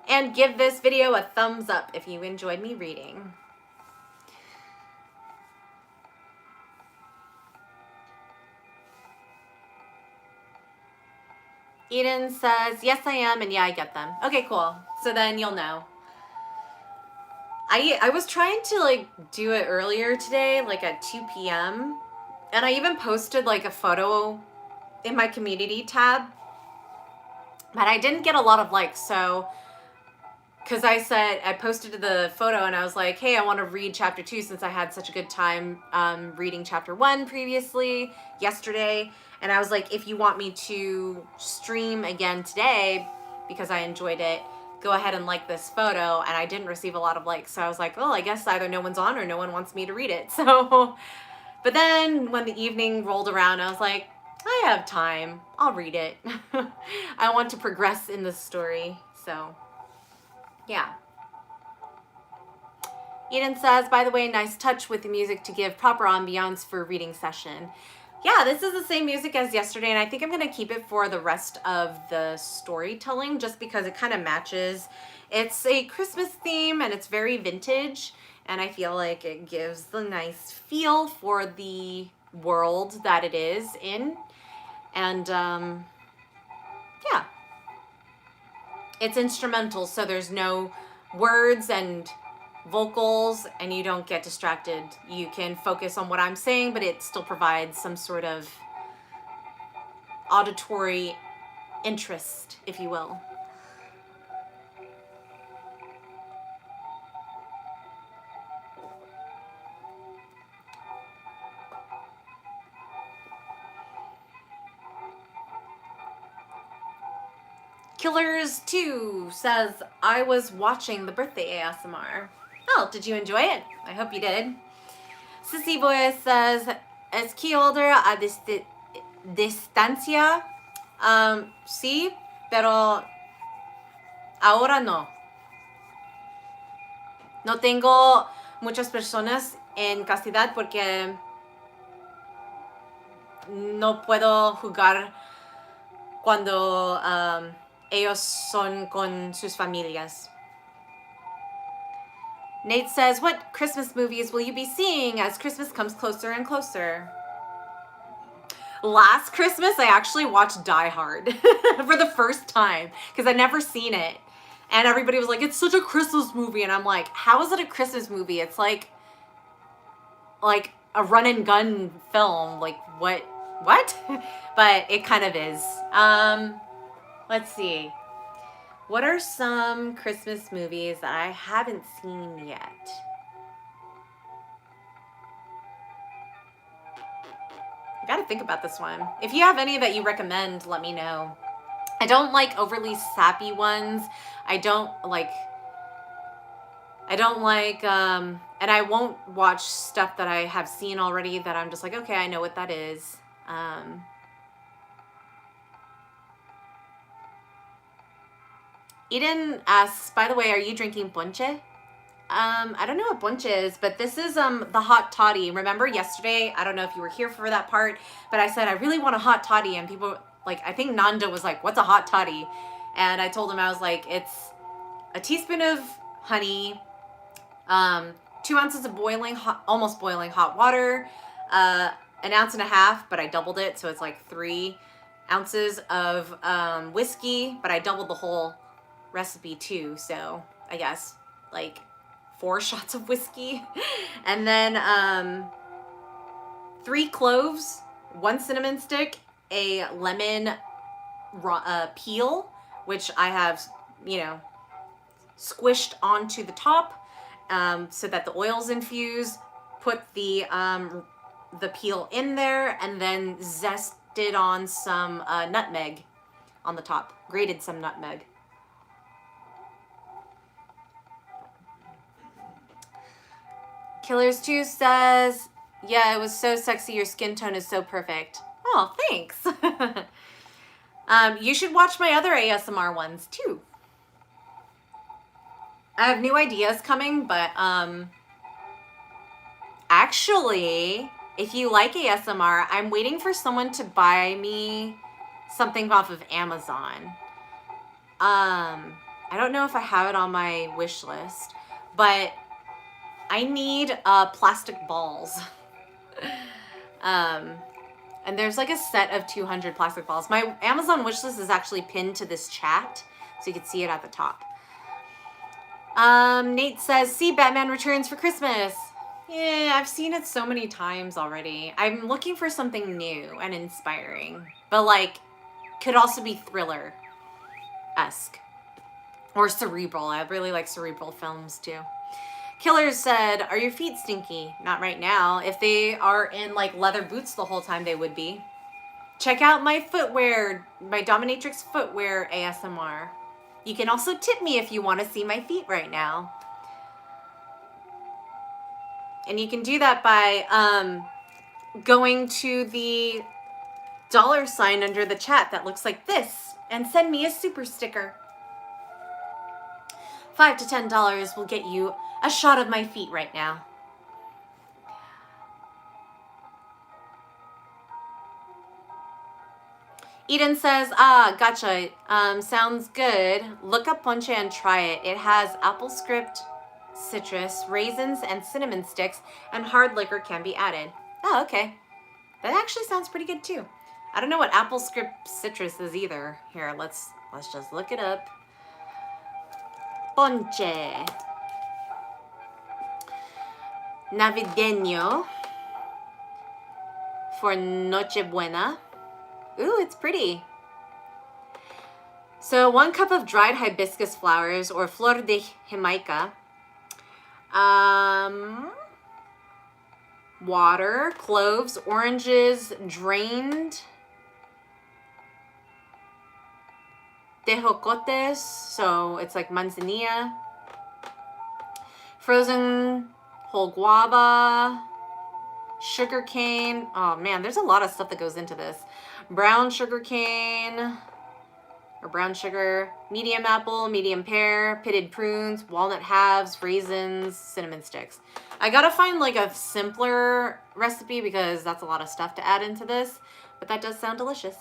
And give this video a thumbs up if you enjoyed me reading. Eden says, yes, I am, and yeah, I get them. Okay, cool. So then you'll know. I was trying to like do it earlier today, like at 2 p.m. And I even posted like a photo in my community tab, but I didn't get a lot of likes. So, because I posted the photo and I was like, hey, I want to read chapter 2 since I had such a good time reading chapter 1 previously, yesterday. And I was like, if you want me to stream again today because I enjoyed it, go ahead and like this photo. And I didn't receive a lot of likes. So I was like, well, I guess either no one's on or no one wants me to read it. So, but then when the evening rolled around, I was like, I have time. I'll read it. I want to progress in the story. So, yeah. Eden says, by the way, nice touch with the music to give proper ambiance for a reading session. Yeah, this is the same music as yesterday, and I think I'm going to keep it for the rest of the storytelling just because it kind of matches. It's a Christmas theme, and it's very vintage, and I feel like it gives the nice feel for the world that it is in. And, yeah. It's instrumental, so there's no words and vocals and you don't get distracted. You can focus on what I'm saying, but it still provides some sort of auditory interest, if you will. Killers 2 says, I was watching the birthday ASMR. Oh, did you enjoy it? I hope you did. Sissy Boy says, es key holder a distancia. Sí, pero ahora no. No tengo muchas personas en castidad porque no puedo jugar cuando ellos son con sus familias. Nate says, what Christmas movies will you be seeing as Christmas comes closer and closer? Last Christmas, I actually watched Die Hard for the first time because I'd never seen it. And everybody was like, it's such a Christmas movie. And I'm like, how is it a Christmas movie? It's like a run and gun film. Like, what? But it kind of is. Let's see. What are some Christmas movies that I haven't seen yet? I gotta think about this one. If you have any that you recommend, let me know. I don't like overly sappy ones. I don't like, and I won't watch stuff that I have seen already that I'm just like, okay, I know what that is. Eden asks, by the way, are you drinking ponche? I don't know what ponche is, but this is the hot toddy. Remember yesterday, I don't know if you were here for that part, but I said I really want a hot toddy, and people, like, I think Nanda was like, what's a hot toddy? And I told him, I was like, it's a teaspoon of honey, 2 ounces of almost boiling hot water, 1.5 ounces, but I doubled it, so it's like 3 ounces of whiskey, but I doubled the whole recipe too, so I guess like 4 shots of whiskey, and then 3 cloves, 1 cinnamon stick, a lemon peel, which I have, squished onto the top so that the oils infuse. Put the peel in there and then zested on some nutmeg on the top, grated some nutmeg. Killers 2 says, Yeah, it was so sexy. Your skin tone is so perfect. Oh, thanks. You should watch my other ASMR ones too. I have new ideas coming, but actually, if you like ASMR, I'm waiting for someone to buy me something off of Amazon. I don't know if I have it on my wish list, but I need plastic balls. And there's like a set of 200 plastic balls. My Amazon wish list is actually pinned to this chat, so you can see it at the top. Nate says, see Batman Returns for Christmas. Yeah, I've seen it so many times already. I'm looking for something new and inspiring, but like, could also be thriller-esque or cerebral. I really like cerebral films too. Killers said, are your feet stinky? Not right now. If they are in like leather boots the whole time, they would be. Check out my footwear, my dominatrix footwear ASMR. You can also tip me if you want to see my feet right now. And you can do that by going to the $sign under the chat that looks like this and send me a super sticker. $5 to $10 will get you a shot of my feet right now. Eden says, gotcha. Sounds good. Look up ponche and try it. It has apple script, citrus, raisins, and cinnamon sticks, and hard liquor can be added. Oh, okay. That actually sounds pretty good too. I don't know what apple script citrus is either. Here, let's just look it up. Ponche. Navideño for Nochebuena. Ooh, it's pretty. So 1 cup of dried hibiscus flowers or flor de jamaica. Water, cloves, oranges, drained tejocotes, so it's like manzanilla. Frozen whole guava, sugar cane. Oh man, there's a lot of stuff that goes into this. Brown sugar cane, or brown sugar, medium apple, medium pear, pitted prunes, walnut halves, raisins, cinnamon sticks. I gotta find like a simpler recipe because that's a lot of stuff to add into this, but that does sound delicious.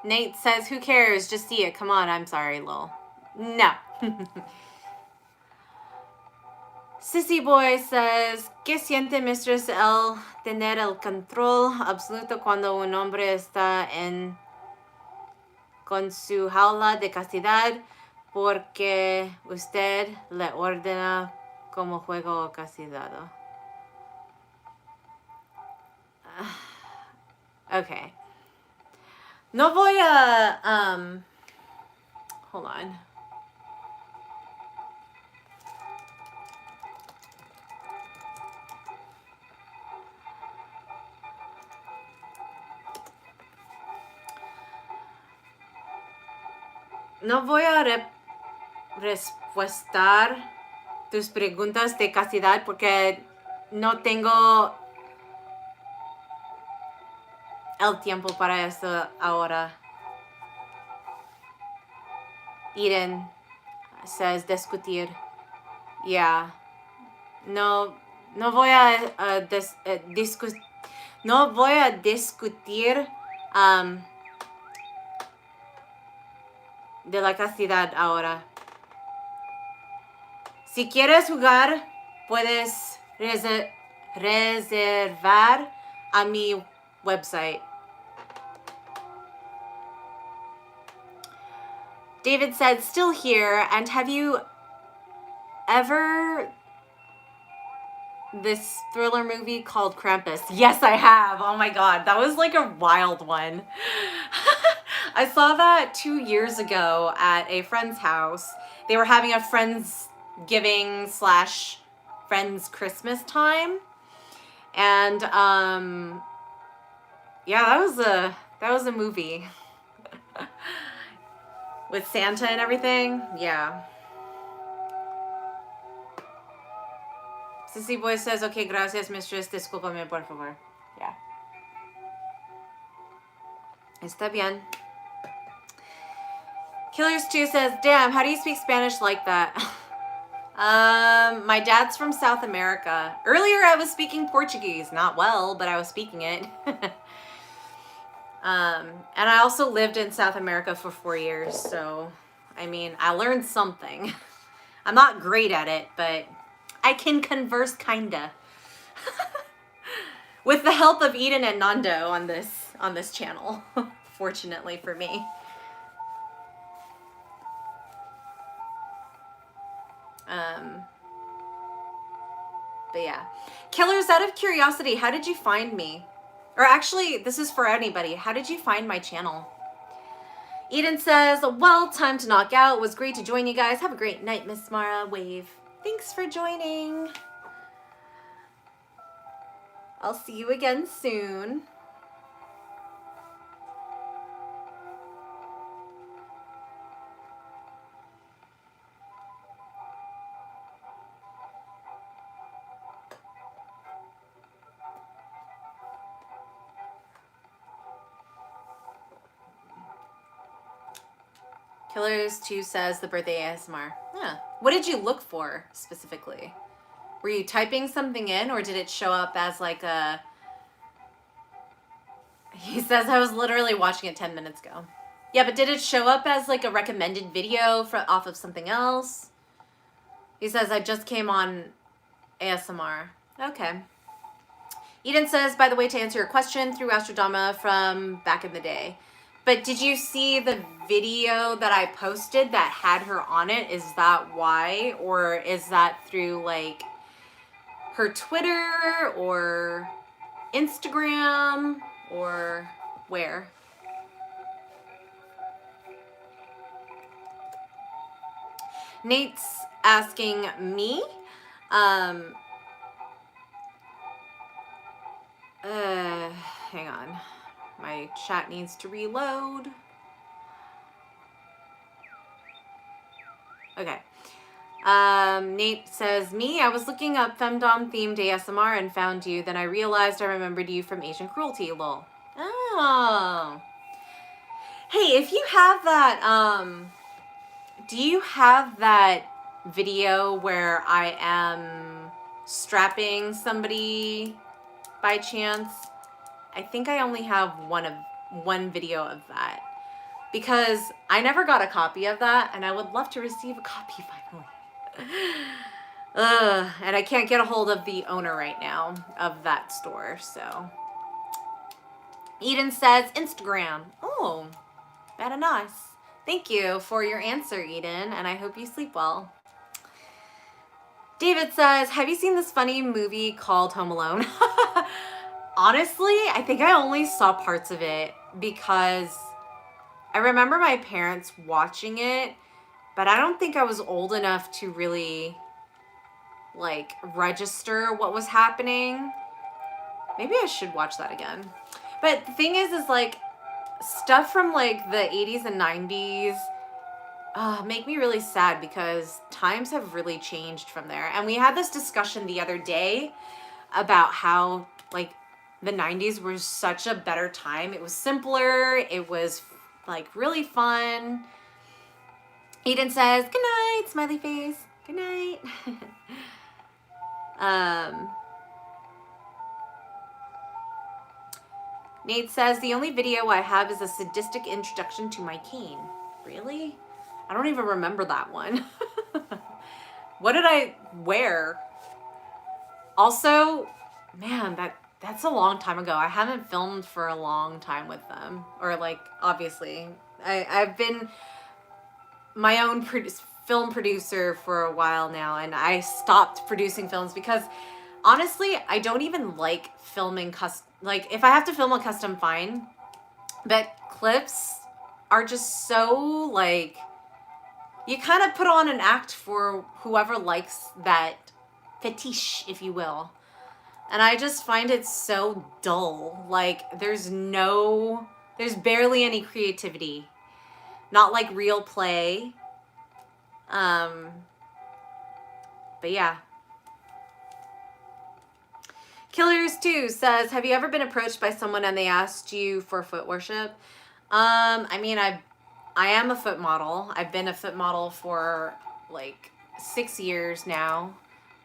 Nate says, who cares? Just see it. Come on. I'm sorry, lol. No. Sissy Boy says, ¿Qué siente Mistress el tener el control absoluto cuando un hombre está con su jaula de castidad porque usted le ordena como juego castigado? Okay. No voy a, hold on. No voy a respuestar tus preguntas de castidad porque no tengo el tiempo para eso ahora. Eden says discutir. Yeah. No voy a discutir de la castidad ahora. Si quieres jugar, puedes reservar a mi website. David said, still here, and have you ever this thriller movie called Krampus? Yes, I have. Oh my god, that was like a wild one. I saw that 2 years ago at a friend's house. They were having a Friendsgiving / Friends Christmas time. And yeah, that was a movie. With Santa and everything? Yeah. Sissy Boy says, okay, gracias, mistress. Discúlpame, por favor. Yeah. Está bien. Killers2 says, damn, how do you speak Spanish like that? My dad's from South America. Earlier I was speaking Portuguese. Not well, but I was speaking it. And I also lived in South America for 4 years, so, I mean, I learned something. I'm not great at it, but I can converse kinda. With the help of Eden and Nando on this channel, fortunately for me. But yeah. Killers, out of curiosity, how did you find me? Or actually, this is for anybody. How did you find my channel? Eden says, well, time to knock out. It was great to join you guys. Have a great night, Miss Mara. Wave. Thanks for joining. I'll see you again soon. Killers2 says the birthday ASMR. Yeah. What did you look for specifically? Were you typing something in, or did it show up as like a... He says I was literally watching it 10 minutes ago. Yeah, but did it show up as like a recommended video off of something else? He says I just came on ASMR. Okay. Eden says, by the way, to answer your question, through Astrodama from back in the day. But did you see the video that I posted that had her on it? Is that why? Or is that through like her Twitter or Instagram or where? Nate's asking me. Hang on. My chat needs to reload. Okay. Nate says, me, I was looking up femdom themed ASMR and found you. Then I realized I remembered you from Asian Cruelty, lol. Oh. Hey, if you have that, do you have that video where I am strapping somebody by chance? I think I only have one video of that, because I never got a copy of that, and I would love to receive a copy finally. And I can't get a hold of the owner right now of that store, so. Eden says Instagram. Oh, very nice. Thank you for your answer, Eden, and I hope you sleep well. David says, have you seen this funny movie called Home Alone? Honestly, I think I only saw parts of it because I remember my parents watching it, but I don't think I was old enough to really like register what was happening. Maybe I should watch that again. But the thing is like stuff from like the 80s and 90s make me really sad because times have really changed from there. And we had this discussion the other day about how like the 90s were such a better time. It was simpler. It was like really fun. Eden says, good night, smiley face. Good night. Nate says, the only video I have is a sadistic introduction to my cane. Really? I don't even remember that one. What did I wear? Also, man, that's a long time ago. I haven't filmed for a long time with them. Or like, obviously, I've been my own film producer for a while now, and I stopped producing films because honestly, I don't even like filming like if I have to film a custom, fine, but clips are just so like, you kind of put on an act for whoever likes that fetish, if you will. And I just find it so dull. Like there's barely any creativity. not like real play. But yeah. Killers2 says, have you ever been approached by someone and they asked you for foot worship? I mean, I am a foot model. I've been a foot model for like 6 years now.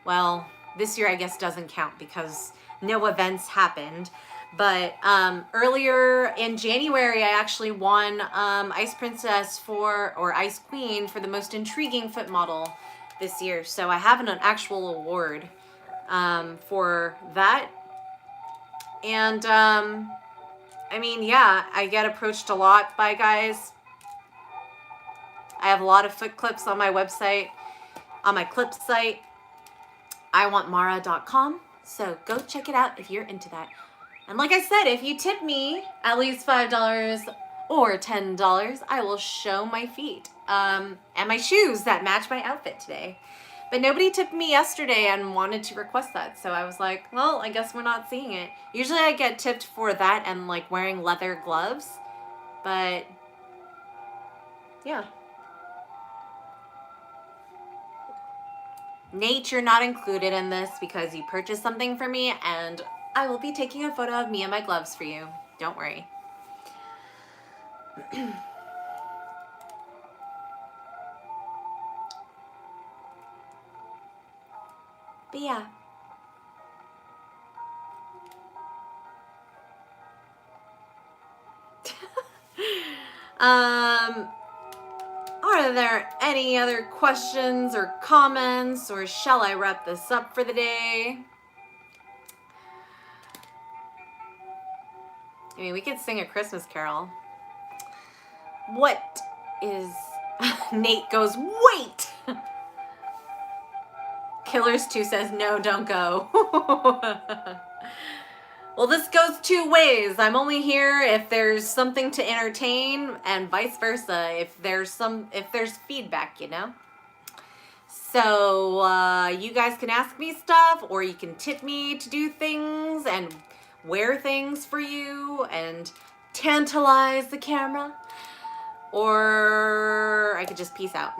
Well, this year I guess doesn't count because no events happened. But earlier in January, I actually won Ice Princess or Ice Queen for the most intriguing foot model this year. So I have an actual award for that. And I mean, yeah, I get approached a lot by guys. I have a lot of foot clips on my website, on my clip site, iwantmara.com. So go check it out if you're into that. And like I said, if you tip me at least $5 or $10, I will show my feet and my shoes that match my outfit today. But nobody tipped me yesterday and wanted to request that. So I was like, well, I guess we're not seeing it. Usually I get tipped for that and like wearing leather gloves. But yeah. Nate, you're not included in this because you purchased something for me, and I will be taking a photo of me and my gloves for you. Don't worry. But yeah. Are there any other questions or comments, or shall I wrap this up for the day? I mean, we could sing a Christmas carol. What is... Nate goes, wait! Killers2 says, no, don't go. Well, this goes two ways. I'm only here if there's something to entertain, and vice versa, if there's feedback, you know? So, you guys can ask me stuff, or you can tip me to do things and wear things for you and tantalize the camera, or I could just peace out.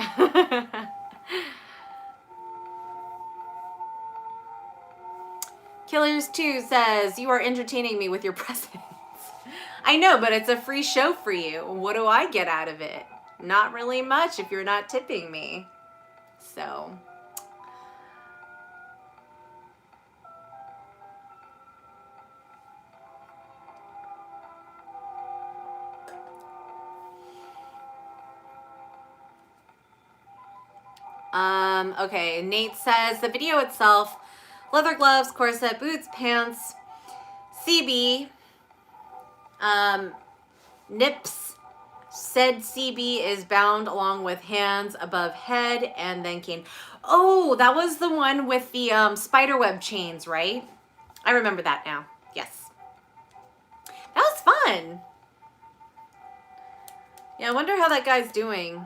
Killers2 says, you are entertaining me with your presence. I know, but it's a free show for you. What do I get out of it? Not really much if you're not tipping me. So... okay, Nate says, the video itself, leather gloves, corset, boots, pants, CB, nips, said CB is bound along with hands above head and then cane. Oh, that was the one with the spiderweb chains, right? I remember that now. Yes. That was fun. Yeah, I wonder how that guy's doing.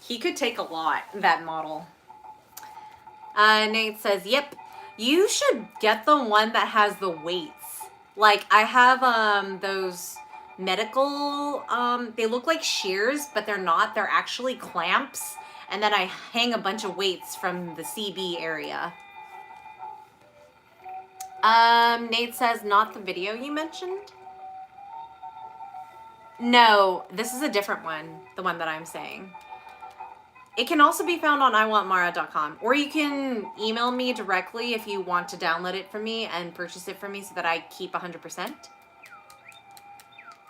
He could take a lot, that model. Nate says, yep, you should get the one that has the weights. Like, I have those medical, they look like shears, but they're not. They're actually clamps. And then I hang a bunch of weights from the CB area. Nate says, not the video you mentioned? No, this is a different one, the one that I'm saying. It can also be found on iwantmara.com, or you can email me directly if you want to download it for me and purchase it for me so that I keep 100%.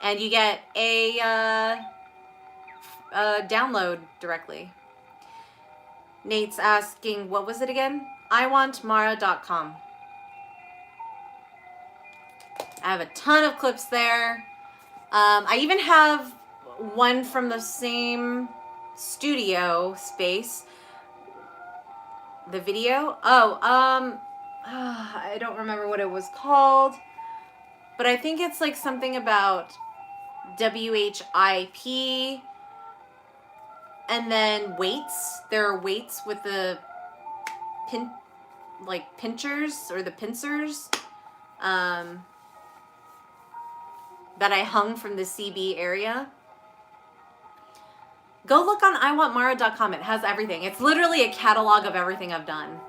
And you get a download directly. Nate's asking, what was it again? iwantmara.com. I have a ton of clips there. I even have one from the same studio space. The video. I don't remember what it was called, but I think it's like something about WHIP and then weights. There are weights with the pinchers or the pincers. that I hung from the CB area. Go look on iwantmara.com. It has everything. It's literally a catalog of everything I've done.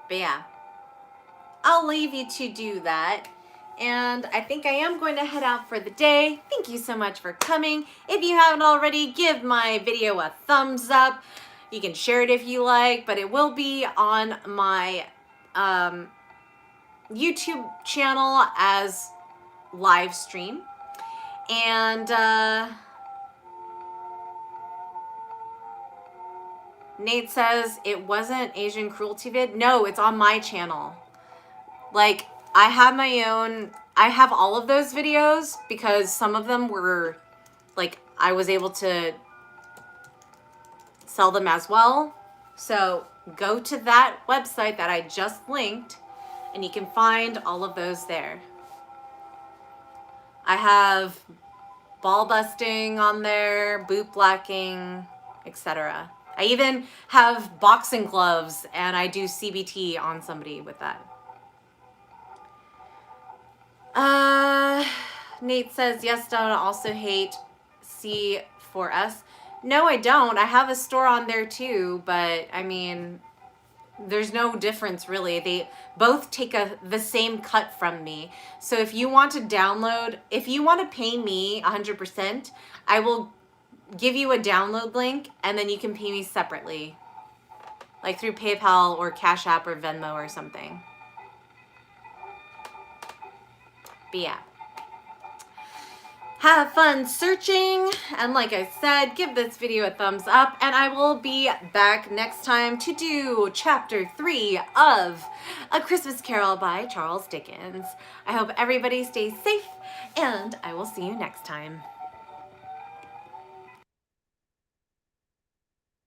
But yeah, I'll leave you to do that. And I think I am going to head out for the day. Thank you so much for coming. If you haven't already, give my video a thumbs up. You can share it if you like, but it will be on my YouTube channel as live stream. And Nate says it wasn't Asian cruelty vid. No, it's on my channel. Like, I have my own, I have all of those videos because some of them were, like, I was able to sell them as well. So go to that website that I just linked and you can find all of those there. I have ball busting on there, boot blacking, etc. I even have boxing gloves and I do CBT on somebody with that. Nate says, yes, Donna, also hate C4S. No, I don't. I have a store on there too, but I mean, there's no difference really. They both take the same cut from me. So if you want to download, if you want to pay me 100%, I will give you a download link and then you can pay me separately, like through PayPal or Cash App or Venmo or something. But yeah, have fun searching, and like I said, give this video a thumbs up, and I will be back next time to do chapter 3 of A Christmas Carol by Charles Dickens. I hope everybody stays safe, and I will see you next time.